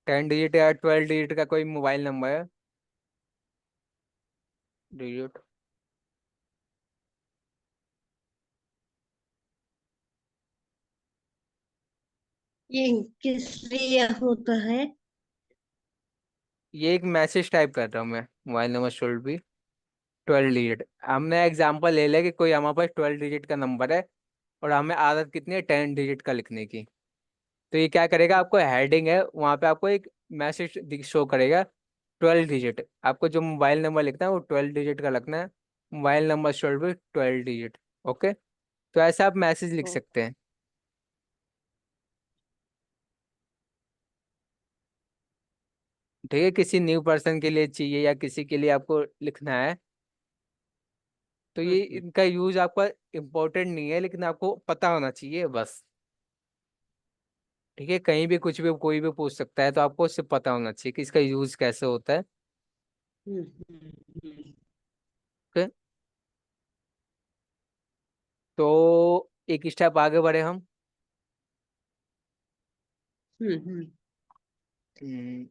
10 डिजिट या 12 डिजिट का कोई मोबाइल नंबर है, डिजिट। ये किस लिए होता है? ये एक मैसेज टाइप कर रहा हूँ मैं, mobile number should be 12 digit. हमने एग्जांपल ले लिया कि कोई हमारे पास 12 डिजिट का नंबर है और हमें आदत कितनी है 10 डिजिट का लिखने की। तो ये क्या करेगा, आपको हेडिंग है वहाँ पे आपको एक मैसेज शो करेगा 12 डिजिट। आपको जो मोबाइल नंबर लिखना है वो 12 डिजिट का लिखना है, mobile number should be 12 digit. Okay, तो ऐसे आप मैसेज लिख ओ, सकते हैं। ठीक है, किसी न्यू पर्सन के लिए चाहिए या किसी के लिए आपको लिखना है तो ये हम्म, इनका यूज आपका इम्पोर्टेंट नहीं है, लेकिन आपको पता होना चाहिए बस। ठीक है, कहीं भी कुछ भी कोई भी पूछ सकता है तो आपको उससे पता होना चाहिए कि इसका यूज कैसे होता है। हम्म, हम्म, हम्म, ओके, तो एक स्टेप आगे बढ़े हम। हम्म, हम्म, हम्म,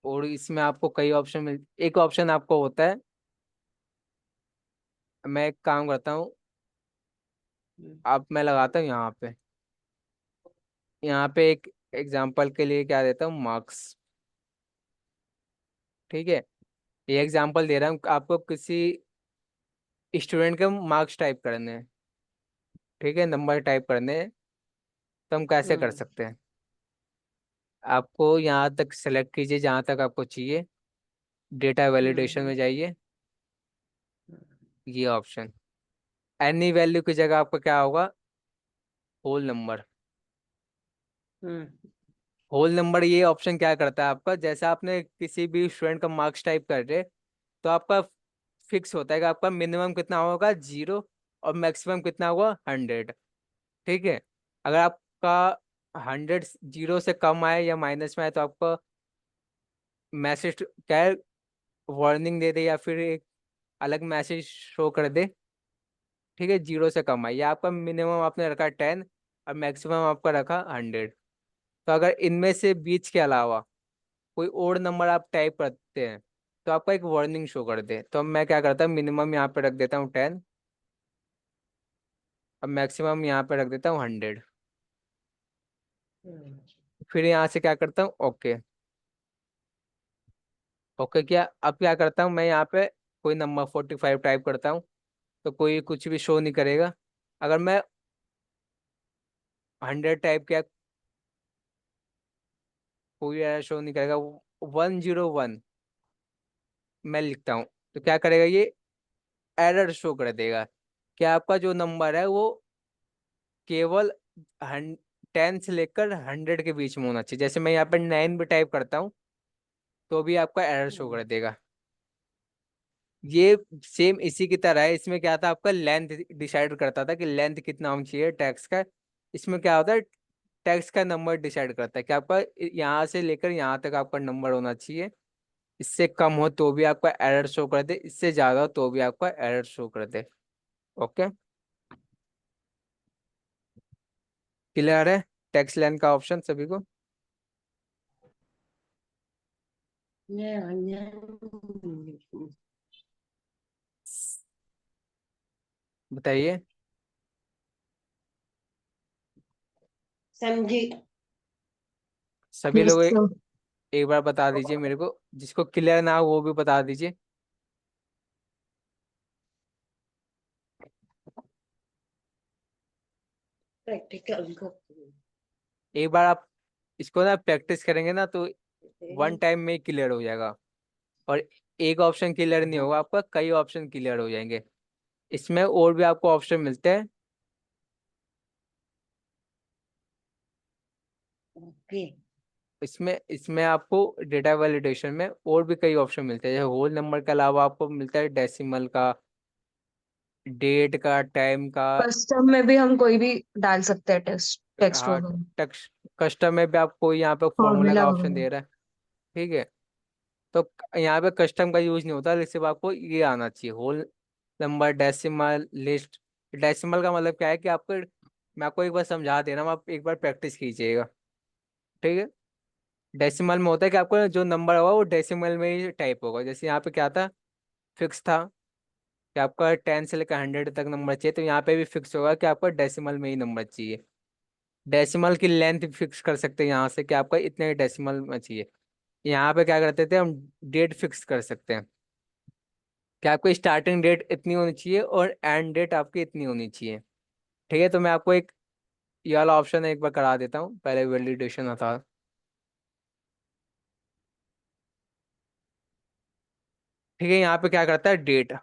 और इसमें आपको कई ऑप्शन मिल, एक ऑप्शन आपको होता है, मैं एक काम करता हूँ, आप मैं लगाता हूँ यहाँ पे एक एग्जाम्पल के लिए क्या देता हूँ, मार्क्स। ठीक है, ये एग्जाम्पल दे रहा हूँ आपको, किसी स्टूडेंट के मार्क्स टाइप करने हैं, ठीक है, नंबर टाइप करने हैं, तो हम कैसे कर सकते हैं। आपको यहाँ तक सेलेक्ट कीजिए जहाँ तक आपको चाहिए, डेटा वैलिडेशन में जाइए, ये ऑप्शन, एनी वैल्यू की जगह आपका क्या होगा, होल नंबर। होल नंबर ये ऑप्शन क्या करता है आपका, जैसे आपने किसी भी स्टूडेंट का मार्क्स टाइप कर रहे, तो आपका फिक्स होता है कि आपका मिनिमम कितना होगा, 0, और मैक्सिमम कितना होगा, 100। ठीक है, अगर आपका 100 0 से कम आए या माइनस में आए, तो आपको मैसेज क्या है, वार्निंग दे दे या फिर एक अलग मैसेज शो कर दे। ठीक है, 0 से कम आए, या आपका मिनिमम आपने रखा 10 और मैक्सिमम आपका रखा 100। तो अगर इनमें से बीच के अलावा कोई और नंबर आप टाइप करते हैं, तो आपका एक वार्निंग शो कर दे। तो मैं क्या करता हूँ, मिनिमम यहाँ पे रख देता हूँ 10, और मैक्सिमम यहाँ पे रख देता हूँ 100। फिर यहाँ से क्या करता हूँ, ओके। ओके क्या, अब क्या करता हूँ मैं यहाँ पे कोई नंबर 45 टाइप करता हूँ, तो कोई कुछ भी शो नहीं करेगा। अगर मैं 100 टाइप किया, कोई शो नहीं करेगा। 101 मैं लिखता हूँ, तो क्या करेगा ये, एरर शो कर देगा कि आपका जो नंबर है वो केवल 10 से लेकर 100 के बीच में होना चाहिए। जैसे मैं यहाँ पर 9 भी टाइप करता हूँ, तो भी आपका एरर शो कर देगा। ये सेम इसी की तरह है, इसमें क्या था, आपका लेंथ डिसाइड करता था कि लेंथ कितना होना चाहिए टैक्स का। इसमें क्या होता है, टैक्स का नंबर डिसाइड करता है कि आपका यहाँ से लेकर यहाँ तक आपका नंबर होना चाहिए। इससे कम हो तो भी आपका एरर शो कर दे, इससे ज्यादा हो तो भी आपका एरर शो कर दे। ओके, क्लियर है टैक्स लेंथ का ऑप्शन सभी को। बताइए, समझी। सभी यस लोग सर। एक बार बता दीजिए मेरे को, जिसको क्लियर ना हो वो भी बता दीजिए। प्रैक्टिकल एक बार आप इसको ना प्रैक्टिस करेंगे ना, तो वन टाइम में क्लियर हो जाएगा। और एक ऑप्शन क्लियर नहीं होगा आपका, कई ऑप्शन क्लियर हो जाएंगे। इसमें और भी आपको ऑप्शन मिलते हैं। ओके। इसमें इसमें आपको डेटा वैलिडेशन में और भी कई ऑप्शन मिलते हैं, जैसे होल नंबर के अलावा आपको मिलता है डेसिमल का, डेट का, टाइम का। कस्टम में भी हम कोई भी डाल सकते हैं टेक्स्ट टेक्स्ट हाँ, वगैरह, टेक्स्ट कस्टम में भी आपको यहाँ पे फॉर्मूला फॉर्मूला का ऑप्शन वगैरह। दे रहा है। ठीक है, तो यहाँ पे कस्टम का यूज नहीं होता, सिर्फ आपको ये आना चाहिए, whole number, decimal, list. Decimal का मतलब क्या है कि आपको, मैं आपको एक बार समझा दे रहा हूँ, आप एक बार प्रैक्टिस कीजिएगा। ठीक है, डेसिमल में होता है कि आपको जो नंबर होगा वो डेसिमल में ही टाइप होगा। जैसे यहाँ पे क्या था, फिक्स था कि आपका 10 से लेकर 100 तक नंबर चाहिए, तो यहाँ पे भी फिक्स होगा कि आपका डेसिमल में ही नंबर चाहिए। डेसिमल की लेंथ फिक्स कर सकते हैं यहाँ से कि आपका इतने डेसिमल में चाहिए। यहाँ पे क्या करते थे हम, डेट फिक्स कर सकते हैं कि आपको स्टार्टिंग डेट इतनी होनी चाहिए और एंड डेट आपकी इतनी होनी चाहिए। ठीक है, तो मैं आपको एक ये वाला ऑप्शन एक बार करा देता हूँ, पहले वैलिडेशन था। ठीक है, यहाँ पे क्या करता है, डेट,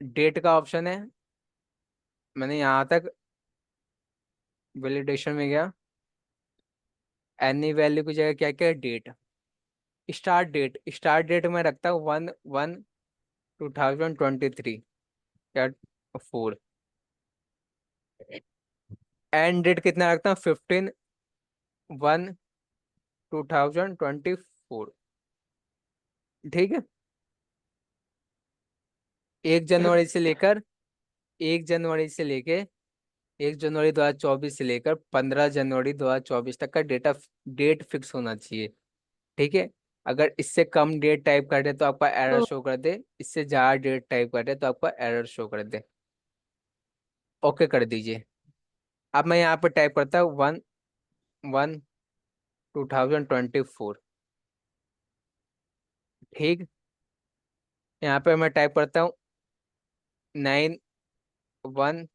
डेट का ऑप्शन है। मैंने यहाँ तक वैलिडेशन में गया, एनी वैल्यू की जगह क्या क्या है, डेट। स्टार्ट डेट में रखता हूँ 1/1/2023 या 4। एंड डेट कितना रखता हूँ, 15/1/2024। ठीक है, 1 जनवरी से लेकर 1 जनवरी से लेके 1 जनवरी 2024 से लेकर 15 जनवरी 2024 तक का डेट फिक्स होना चाहिए। ठीक है, अगर इससे कम डेट टाइप कर दे तो आपका एरर तो शो कर दे, इससे ज़्यादा डेट टाइप कर दे तो आपका एरर शो कर दे। ओके कर दीजिए। अब मैं यहाँ पे टाइप करता हूँ 1/1/2024। ठीक, यहाँ पे मैं टाइप करता हूँ 9/1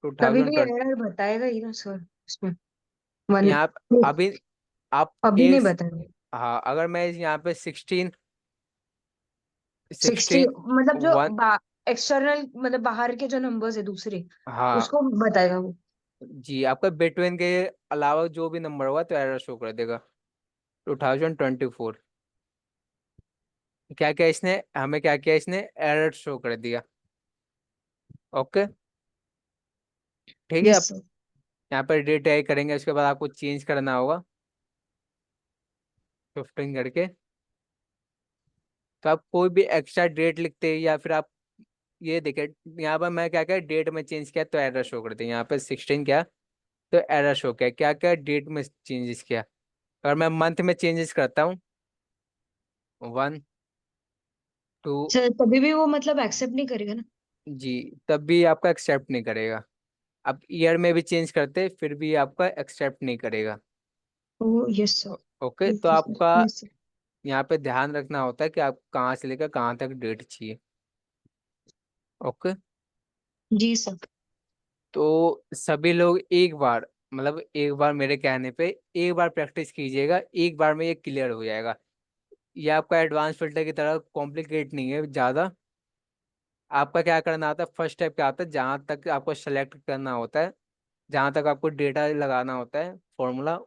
टू कभी भी थाउजेंड एरर बताएगा ही ना सर इसमें। वन यहाँ अभी आप अभी नहीं एक, बताएंगे। हाँ अगर मैं यहाँ पे 16 60 16 मतलब जो 1, एक्सटर्नल मतलब बाहर के जो नंबर्स है दूसरे, हाँ उसको बताएगा वो। जी, आपका बिटवीन के अलावा जो भी नंबर होगा तो एरर शो कर देगा। 2024 क्या क्या इसने हमें क्या किया, इसने एरर शो कर दिया। ओके ठीक है, यस अब सर। यहाँ पर डेट टाइप करेंगे, उसके बाद आपको चेंज करना होगा 15 करके। तो आप कोई भी एक्स्ट्रा डेट लिखते हैं या फिर आप ये देखें, यहाँ पर मैं क्या क्या डेट में चेंज किया तो एरर शो करते हैं। यहाँ पे 16 क्या तो एरर शो किया, क्या क्या डेट में चेंजेस किया। अगर मैं मंथ में चेंजेस करता हूँ 1 2, सर तभी भी वो मतलब एक्सेप्ट नहीं करेगा ना। जी तब भी आपका एक्सेप्ट नहीं करेगा। आप ईयर में भी चेंज करते फिर भी आपका एक्सेप्ट नहीं करेगा। ओ यस सर। ओके, तो यस आपका यस। यहाँ पे ध्यान रखना होता है कि आप कहाँ से लेकर कहाँ तक डेट चाहिए। ओके, जी सर। तो सभी लोग एक बार, मतलब एक बार मेरे कहने पे एक बार प्रैक्टिस कीजिएगा, एक बार में ये क्लियर हो जाएगा। ये आपका एडवांस फिल्टर की तरह कॉम्प्लिकेट नहीं है ज़्यादा। आपका क्या करना होता है, फर्स्ट स्टेप क्या होता है, जहाँ तक आपको सेलेक्ट करना होता है, जहाँ तक आपको डेटा लगाना होता है फॉर्मूला,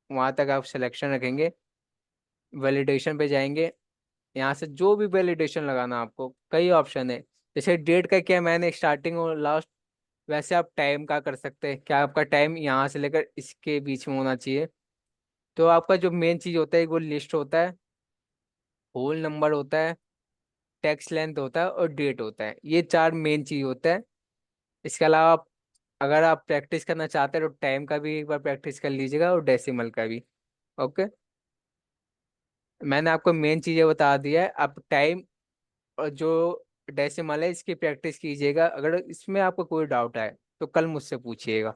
वहाँ तक आप सिलेक्शन रखेंगे। वैलिडेशन पे जाएंगे, यहाँ से जो भी वैलिडेशन लगाना आपको, कई ऑप्शन है। जैसे डेट का किया मैंने स्टार्टिंग और लास्ट, वैसे आप टाइम का कर सकते हैं। क्या आपका टाइम यहाँ से लेकर इसके बीच में होना चाहिए। तो आपका जो मेन चीज़ होता है वो लिस्ट होता है, होल नंबर होता है, टेक्स्ट लेंथ होता है और डेट होता है। ये चार मेन चीज़ होता है। इसके अलावा अगर आप प्रैक्टिस करना चाहते हैं तो टाइम का भी एक बार प्रैक्टिस कर लीजिएगा और डेसिमल का भी। ओके, मैंने आपको मेन चीज़ें बता दिया है। आप टाइम और जो डेसिमल है इसकी प्रैक्टिस कीजिएगा। अगर इसमें आपको कोई डाउट आए तो कल मुझसे पूछिएगा।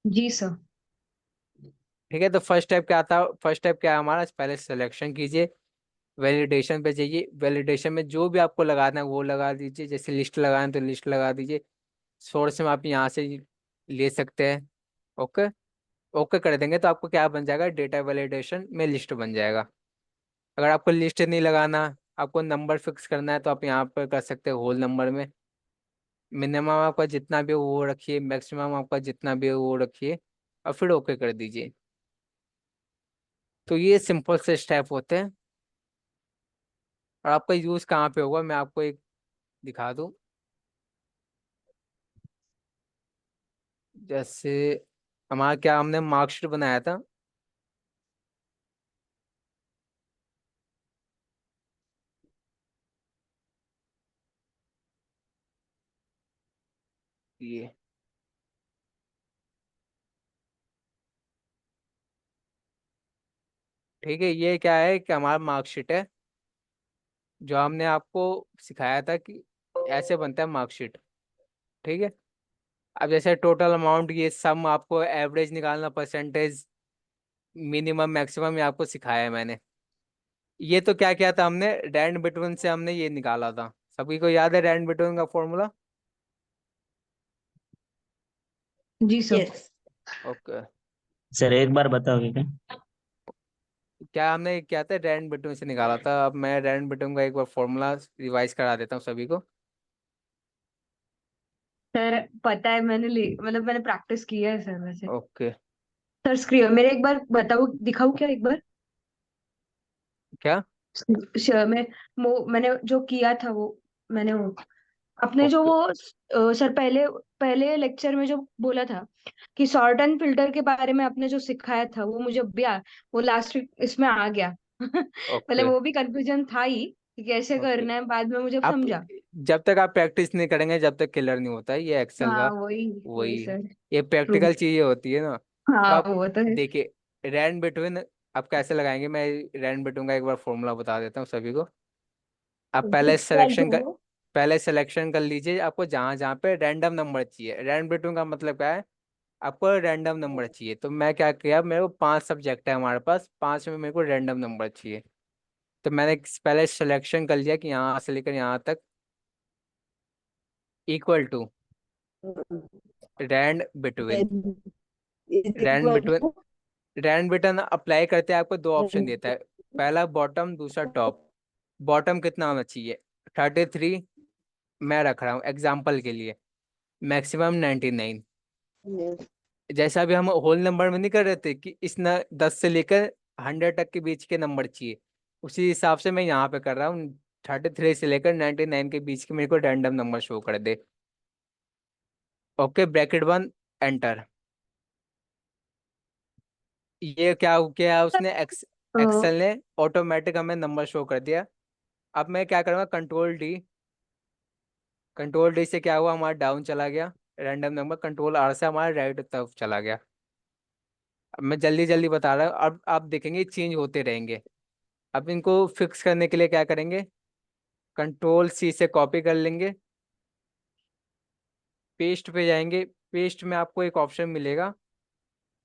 जी सर। ठीक है, तो फर्स्ट स्टेप क्या है हमारा, पहले सिलेक्शन कीजिए, वैलिडेशन पे जाइए, वैलिडेशन में जो भी आपको लगाना है वो लगा दीजिए। जैसे लिस्ट लगाना है तो लिस्ट लगा दीजिए, सोर्स में आप यहाँ से ले सकते हैं। ओके, ओके कर देंगे तो आपको क्या बन जाएगा, डेटा वैलिडेशन में लिस्ट बन जाएगा। अगर आपको लिस्ट नहीं लगाना, आपको नंबर फिक्स करना है तो आप यहाँ पर कर सकते हैं होल नंबर में। मिनिमम आपका जितना भी हो वो रखिए, मैक्सिमम आपका जितना भी हो वो रखिए और फिर ओके कर दीजिए। तो ये सिंपल से स्टेप होते हैं। और आपका यूज़ कहाँ पे होगा मैं आपको एक दिखा दूँ। जैसे हमारा क्या, हमने मार्कशीट बनाया था, ये ठीक है। ये क्या है कि हमारा मार्कशीट है, जो हमने आपको सिखाया था कि ऐसे बनता है मार्कशीट। ठीक है, अब जैसे टोटल अमाउंट, ये सम आपको एवरेज निकालना, परसेंटेज, मिनिमम मैक्सिमम, ये आपको सिखाया है मैंने। ये तो क्या किया था हमने, रैंड बिटवीन से हमने ये निकाला था। सभी को याद है रैंड बिटवीन का फॉर्मूला। जी सर। यस। ओके, सर एक बार बताओगे क्या? क्या हमने क्या था, रैंड बिटवीन से निकाला था। अब मैं रैंड बिटवीन का एक बार फॉर्मूला रिवाइज करा देता हूँ सभी को। सर पता है मैंने मतलब मैंने प्रैक्टिस किया है सर वैसे। ओके, सर स्क्रीन मेरे एक बार बताओ, दिखाऊं क्या एक बार? क्या, मैंने जो किया था वो, मैंने वो अपने जो ओके, वो सर पहले पहले लेक्चर में जो बोला था कि सॉर्ट एंड फिल्टर के बारे में आपने जो सिखाया था वो मुझे वो लास्ट वीक इसमें आ गया। ओके, मतलब वो भी कंफ्यूजन था ही। कि कैसे ओके। करना है, बाद में मुझे आप समझा। जब तक आप प्रैक्टिस नहीं करेंगे जब तक क्लियर नहीं होता है ये एक्सेल हाँ का। वही वही वही सर। ये ट्रू। प्रैक्टिकल चीजें होती है ना। तो हाँ आप वो तो है। देखिए रैन बिटवीन आप कैसे लगाएंगे, मैं रैन बिटवीन का एक बार फॉर्मूला बता देता हूँ सभी को। आप पहले सिलेक्शन कर लीजिए, आपको जहाँ जहाँ पे रैंडम नंबर चाहिए। रैन बिटवीन का मतलब क्या है, आपको रैंडम नंबर चाहिए। तो मैं क्या किया, मेरे को 5 सब्जेक्ट है हमारे पास, 5 में मेरे को रैंडम नंबर चाहिए। तो मैंने पहले सिलेक्शन कर लिया कि यहाँ से लेकर यहाँ तक equal to rand between. is rand equal between to rand between apply करते हैं आपको दो ऑप्शन देता है, पहला बॉटम दूसरा टॉप। बॉटम कितना होना चाहिए, 33 मैं रख रहा हूँ एग्जाम्पल के लिए, मैक्सिमम 99। yes, जैसा अभी हम होल नंबर में नहीं कर रहे थे कि इस न 10 से लेकर 100 तक के बीच के नंबर चाहिए, उसी हिसाब से मैं यहाँ पे कर रहा हूँ। 33 से लेकर 99 के बीच के मेरे को रैंडम नंबर शो कर दे। ओके, ब्रैकेट बंद, एंटर। ये क्या हो गया, उसने एक्सेल ने ऑटोमेटिक हमें नंबर शो कर दिया। अब मैं क्या करूँगा, कंट्रोल डी। कंट्रोल डी से क्या हुआ, हमारा डाउन चला गया रैंडम नंबर, कंट्रोल आर से हमारा राइट तरफ चला गया। अब मैं जल्दी जल्दी बता रहा हूँ, अब आप देखेंगे चेंज होते रहेंगे। अब इनको फिक्स करने के लिए क्या करेंगे, कंट्रोल सी से कॉपी कर लेंगे, पेस्ट पे जाएंगे। पेस्ट में आपको एक ऑप्शन मिलेगा,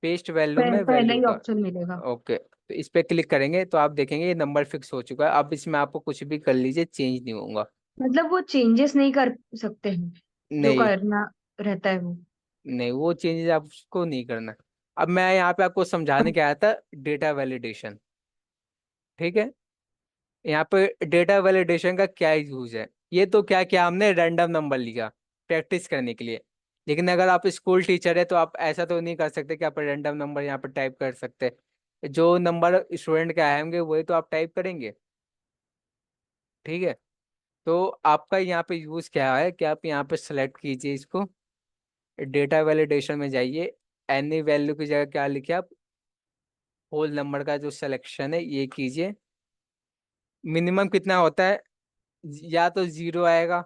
पेस्ट वैल्यू में पहला वैल्यू ही का। ऑप्शन मिलेगा। ओके, तो इस पे क्लिक करेंगे तो आप देखेंगे ये नंबर फिक्स हो चुका है। अब इसमें आपको कुछ भी कर लीजिए चेंज नहीं होगा। मतलब वो चेंजेस नहीं कर सकते हैं जो नहीं, करना रहता है वो। नहीं वो चेंजेस आपको नहीं करना। अब मैं यहाँ पे आपको समझाने के आया था डेटा वैलिडेशन। ठीक है, यहाँ पे डेटा वैलिडेशन का क्या यूज है। ये तो क्या क्या हमने रैंडम नंबर लिया प्रैक्टिस करने के लिए, लेकिन अगर आप स्कूल टीचर है तो आप ऐसा तो नहीं कर सकते कि आप रैंडम नंबर यहाँ पे टाइप कर सकते। जो नंबर स्टूडेंट के आए होंगे वही तो आप टाइप करेंगे। ठीक है, तो आपका यहाँ पे यूज क्या है कि आप यहाँ पे सेलेक्ट कीजिए इसको, डेटा वैलिडेशन में जाइए, एनी वैल्यू की जगह क्या लिखे आप, होल नंबर का जो सिलेक्शन है ये कीजिए। मिनिमम कितना होता है, या तो 0 आएगा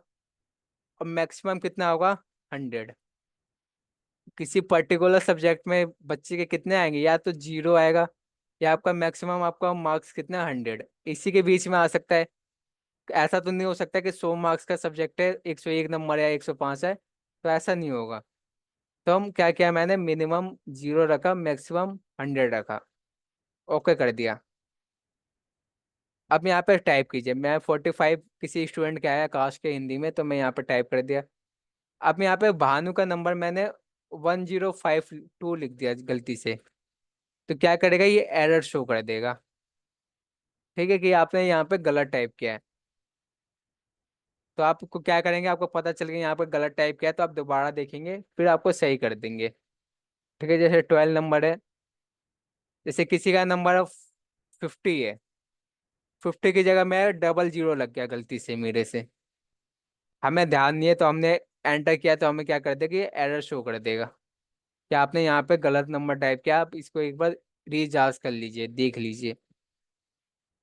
और मैक्सिमम कितना होगा, 100। किसी पर्टिकुलर सब्जेक्ट में बच्चे के कितने आएंगे, या तो 0 आएगा या आपका मैक्सिमम आपका मार्क्स कितना, 100। इसी के बीच में आ सकता है। ऐसा तो नहीं हो सकता कि 100 मार्क्स का सब्जेक्ट है, 101 नंबर या 105 है, तो ऐसा नहीं होगा। तो हम क्या किया, मैंने मिनिमम 0 रखा, मैक्सिमम 100 रखा, ओके कर दिया। अब यहाँ पे टाइप कीजिए, मैं 45 किसी स्टूडेंट का आया कास्ट के हिंदी में, तो मैं यहाँ पे टाइप कर दिया। अब यहाँ पे भानु का नंबर मैंने 1052 लिख दिया गलती से, तो क्या करेगा, ये एरर शो कर देगा। ठीक है कि आपने यहाँ पे गलत टाइप किया है। तो आपको क्या करेंगे, आपको पता चल गया यहाँ पे गलत टाइप किया है, तो आप दोबारा देखेंगे फिर आपको सही कर देंगे। ठीक है, जैसे 12 नंबर है, जैसे किसी का नंबर 50 है, 50 की जगह मैं 00 लग गया गलती से मेरे से, हमें ध्यान नहीं है तो हमने एंटर किया, तो हमें क्या कर देगा, ये एरर शो कर देगा कि आपने यहाँ पे गलत नंबर टाइप किया। आप इसको एक बार रीजांच कर लीजिए, देख लीजिए।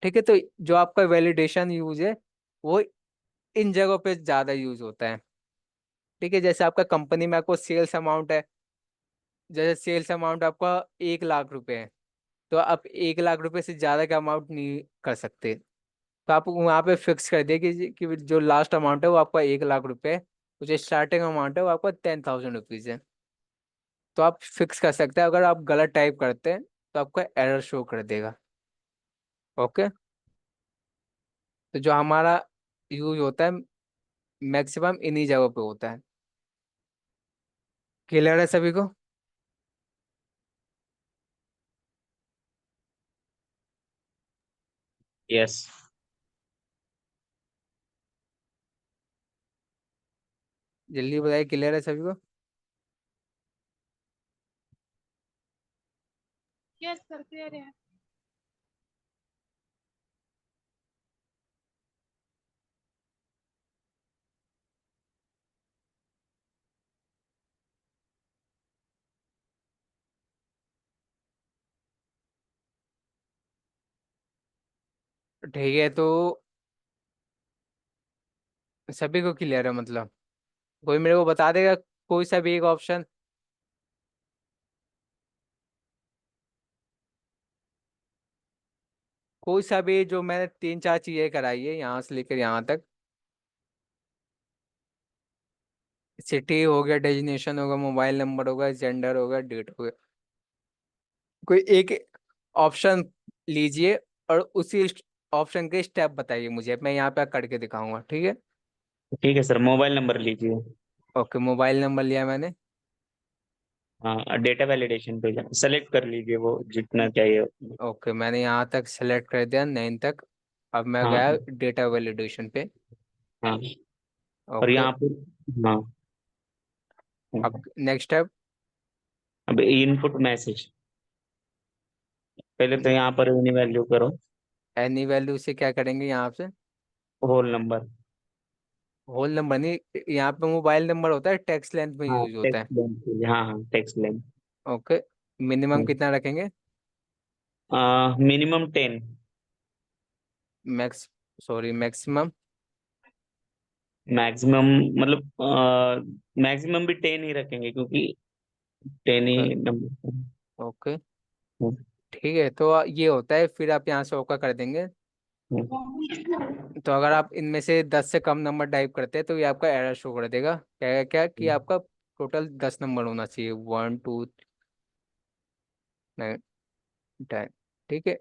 ठीक है, तो जो आपका वैलिडेशन यूज है वो इन जगहों पे ज़्यादा यूज होता है। ठीक है, जैसे आपका कंपनी में आपको सेल्स अमाउंट है, जैसे सेल्स अमाउंट आपका 1 लाख रुपए है, तो आप 1 लाख रुपए से ज़्यादा का अमाउंट नहीं कर सकते। तो आप वहाँ पे फिक्स कर दिए कि जो लास्ट अमाउंट है वो आपका 1 लाख रुपए है, तो जो स्टार्टिंग अमाउंट है वो आपका 10,000 रुपीज़ है। तो आप फिक्स कर सकते हैं, अगर आप गलत टाइप करते हैं तो आपका एरर शो कर देगा। ओके, तो जो हमारा यूज होता है मैक्सिमम इन्हीं जगहों पे होता है। क्लियर है सभी को। यस। जल्दी बताइए, क्लियर है सभी को। यस सर क्लियर है। ठीक है, तो सभी को क्लियर है मतलब? कोई मेरे को बता देगा कोई सा भी एक ऑप्शन? कोई सा भी जो मैंने तीन चार चीजें कराई है यहाँ से लेकर यहाँ तक। सिटी हो गया, डेजिग्नेशन होगा, मोबाइल नंबर होगा, जेंडर होगा, डेट होगा। कोई एक ऑप्शन लीजिए और उसी ऑप्शन के स्टेप बताइए मुझे, मैं यहाँ पे करके दिखाऊंगा, ठीक है? ठीक है सर, मोबाइल नंबर लीजिए। ओके, मोबाइल नंबर लिया मैंने। हाँ, डेटा वैलिडेशन पे सेलेक्ट कर लीजिए वो जितना चाहिए। ओके, मैंने यहाँ तक सेलेक्ट कर दिया, 9 तक। अब मैं हाँ गया डेटा वैलिडेशन पे। हाँ। और ओके। यहाँ पर हाँ, अब नेक्स्ट स्टेप। अब इनपुट मैसेज, पहले तो यहाँ पर एनी वैल्यू करो। एनी वैल्यू से क्या करेंगे यहाँ से? Whole number. होल नंबर नहीं, यहाँ पे मोबाइल नंबर होता है, टेक्स्ट लेंथ में हाँ यूज होता टेक्स्ट है। लेंथ, हाँ हाँ टेक्स्ट लेंथ। ओके। मिनिमम कितना रखेंगे? Minimum 10। Max sorry, maximum? Maximum मतलब मैक्सिमम भी 10 ही रखेंगे क्योंकि 10 ओके। ही नंबर। ओके, ठीक है। तो ये होता है, फिर आप यहाँ से ओका कर देंगे। तो अगर आप इनमें से 10 से कम नंबर टाइप करते हैं तो ये आपका एरर शो कर देगा, क्या क्या कि आपका टोटल 10 नंबर होना चाहिए, 1 2 9 10। ठीक है।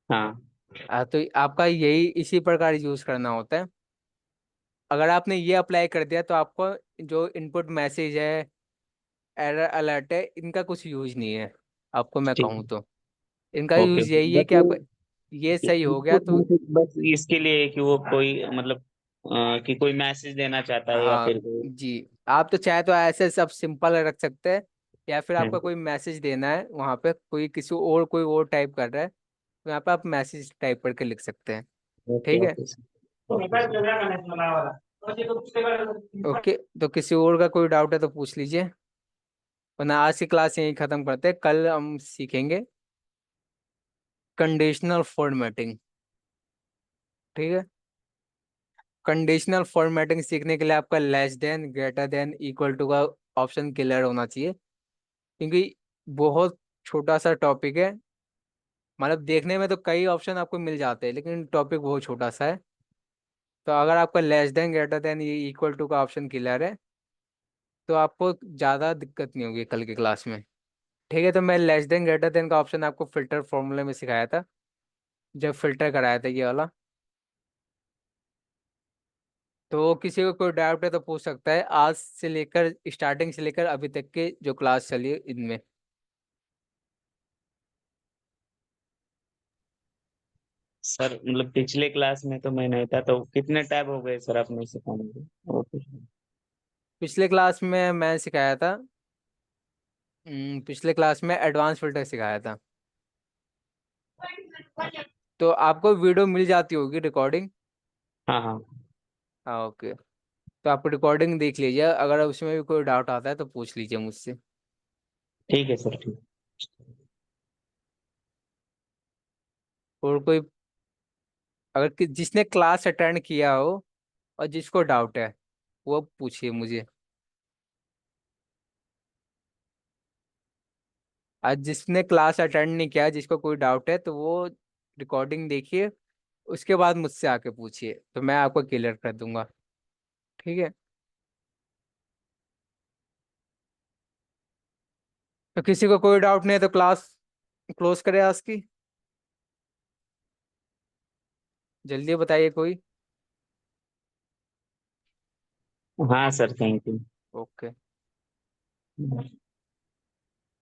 हाँ तो आपका यही इसी प्रकार यूज करना होता है। अगर आपने ये अप्लाई कर दिया तो आपको जो इनपुट मैसेज है, एरर अलर्ट है, इनका कुछ यूज नहीं है। आपको मैं ठीक कहूँ है। तो इनका ओके, यूज यही है बस कि आपका ये सही हो गया इनपुट तो। मैसेज बस इसके लिए है कि वो कोई मतलब कि कोई मैसेज देना चाहता है या हाँ फिर कोई। जी। आप तो चाहे तो ऐसे सब सिंपल रख सकते हैं, या फिर आपका हम्म, कोई मैसेज देना है वहाँ पे, कोई और टाइप कर रहा है तो यहाँ पे आप मैसेज टाइप करके लिख सकते हैं। ओके ठीक है। ओके ओके, तो किसी और का कोई डाउट है तो पूछ लीजिए, वरना आज की क्लास यहीं खत्म करते हैं। कल हम सीखेंगे कंडीशनल फॉर्मेटिंग। ठीक है। कंडीशनल फॉर्मेटिंग सीखने के लिए आपका less than, greater than, equal to का ऑप्शन क्लियर होना चाहिए, क्योंकि बहुत छोटा सा टॉपिक है। मतलब देखने में तो कई ऑप्शन आपको मिल जाते हैं लेकिन टॉपिक बहुत छोटा सा है। तो अगर आपका लेस देन, ग्रेटर देन, ये इक्वल टू का ऑप्शन क्लियर है तो आपको ज़्यादा दिक्कत नहीं होगी कल की क्लास में। ठीक है। तो मैं लेस देन ग्रेटर देन का ऑप्शन आपको फिल्टर फॉर्मूले में सिखाया था, जब फिल्टर कराया था ये वाला। तो किसी को कोई डाउट है तो पूछ सकता है, आज से लेकर, स्टार्टिंग से लेकर अभी तक के जो क्लास चली है इनमें। सर मतलब पिछले क्लास में तो मैं नहीं था, तो कितने टैब हो गए सर आपने सिखाने के और कुछ नहीं? पिछले क्लास में मैं सिखाया था, पिछले क्लास में एडवांस फिल्टर सिखाया था। तो आपको वीडियो मिल जाती होगी रिकॉर्डिंग। हाँ हाँ। हाँ ओके। तो आप रिकॉर्डिंग देख लीजिए, अगर उसमें भी कोई डाउट आता है तो पूछ लीजिए मुझसे। ठीक है सर, ठीक। और कोई, अगर जिसने क्लास अटेंड किया हो और जिसको डाउट है वो पूछिए मुझे। आज जिसने क्लास अटेंड नहीं किया, जिसको कोई डाउट है तो वो रिकॉर्डिंग देखिए, उसके बाद मुझसे आके पूछिए तो मैं आपको क्लियर कर दूंगा। ठीक है। तो किसी को कोई डाउट नहीं है तो क्लास क्लोज करें आज की। जल्दी बताइए कोई। हाँ सर, थैंक ओके। यू।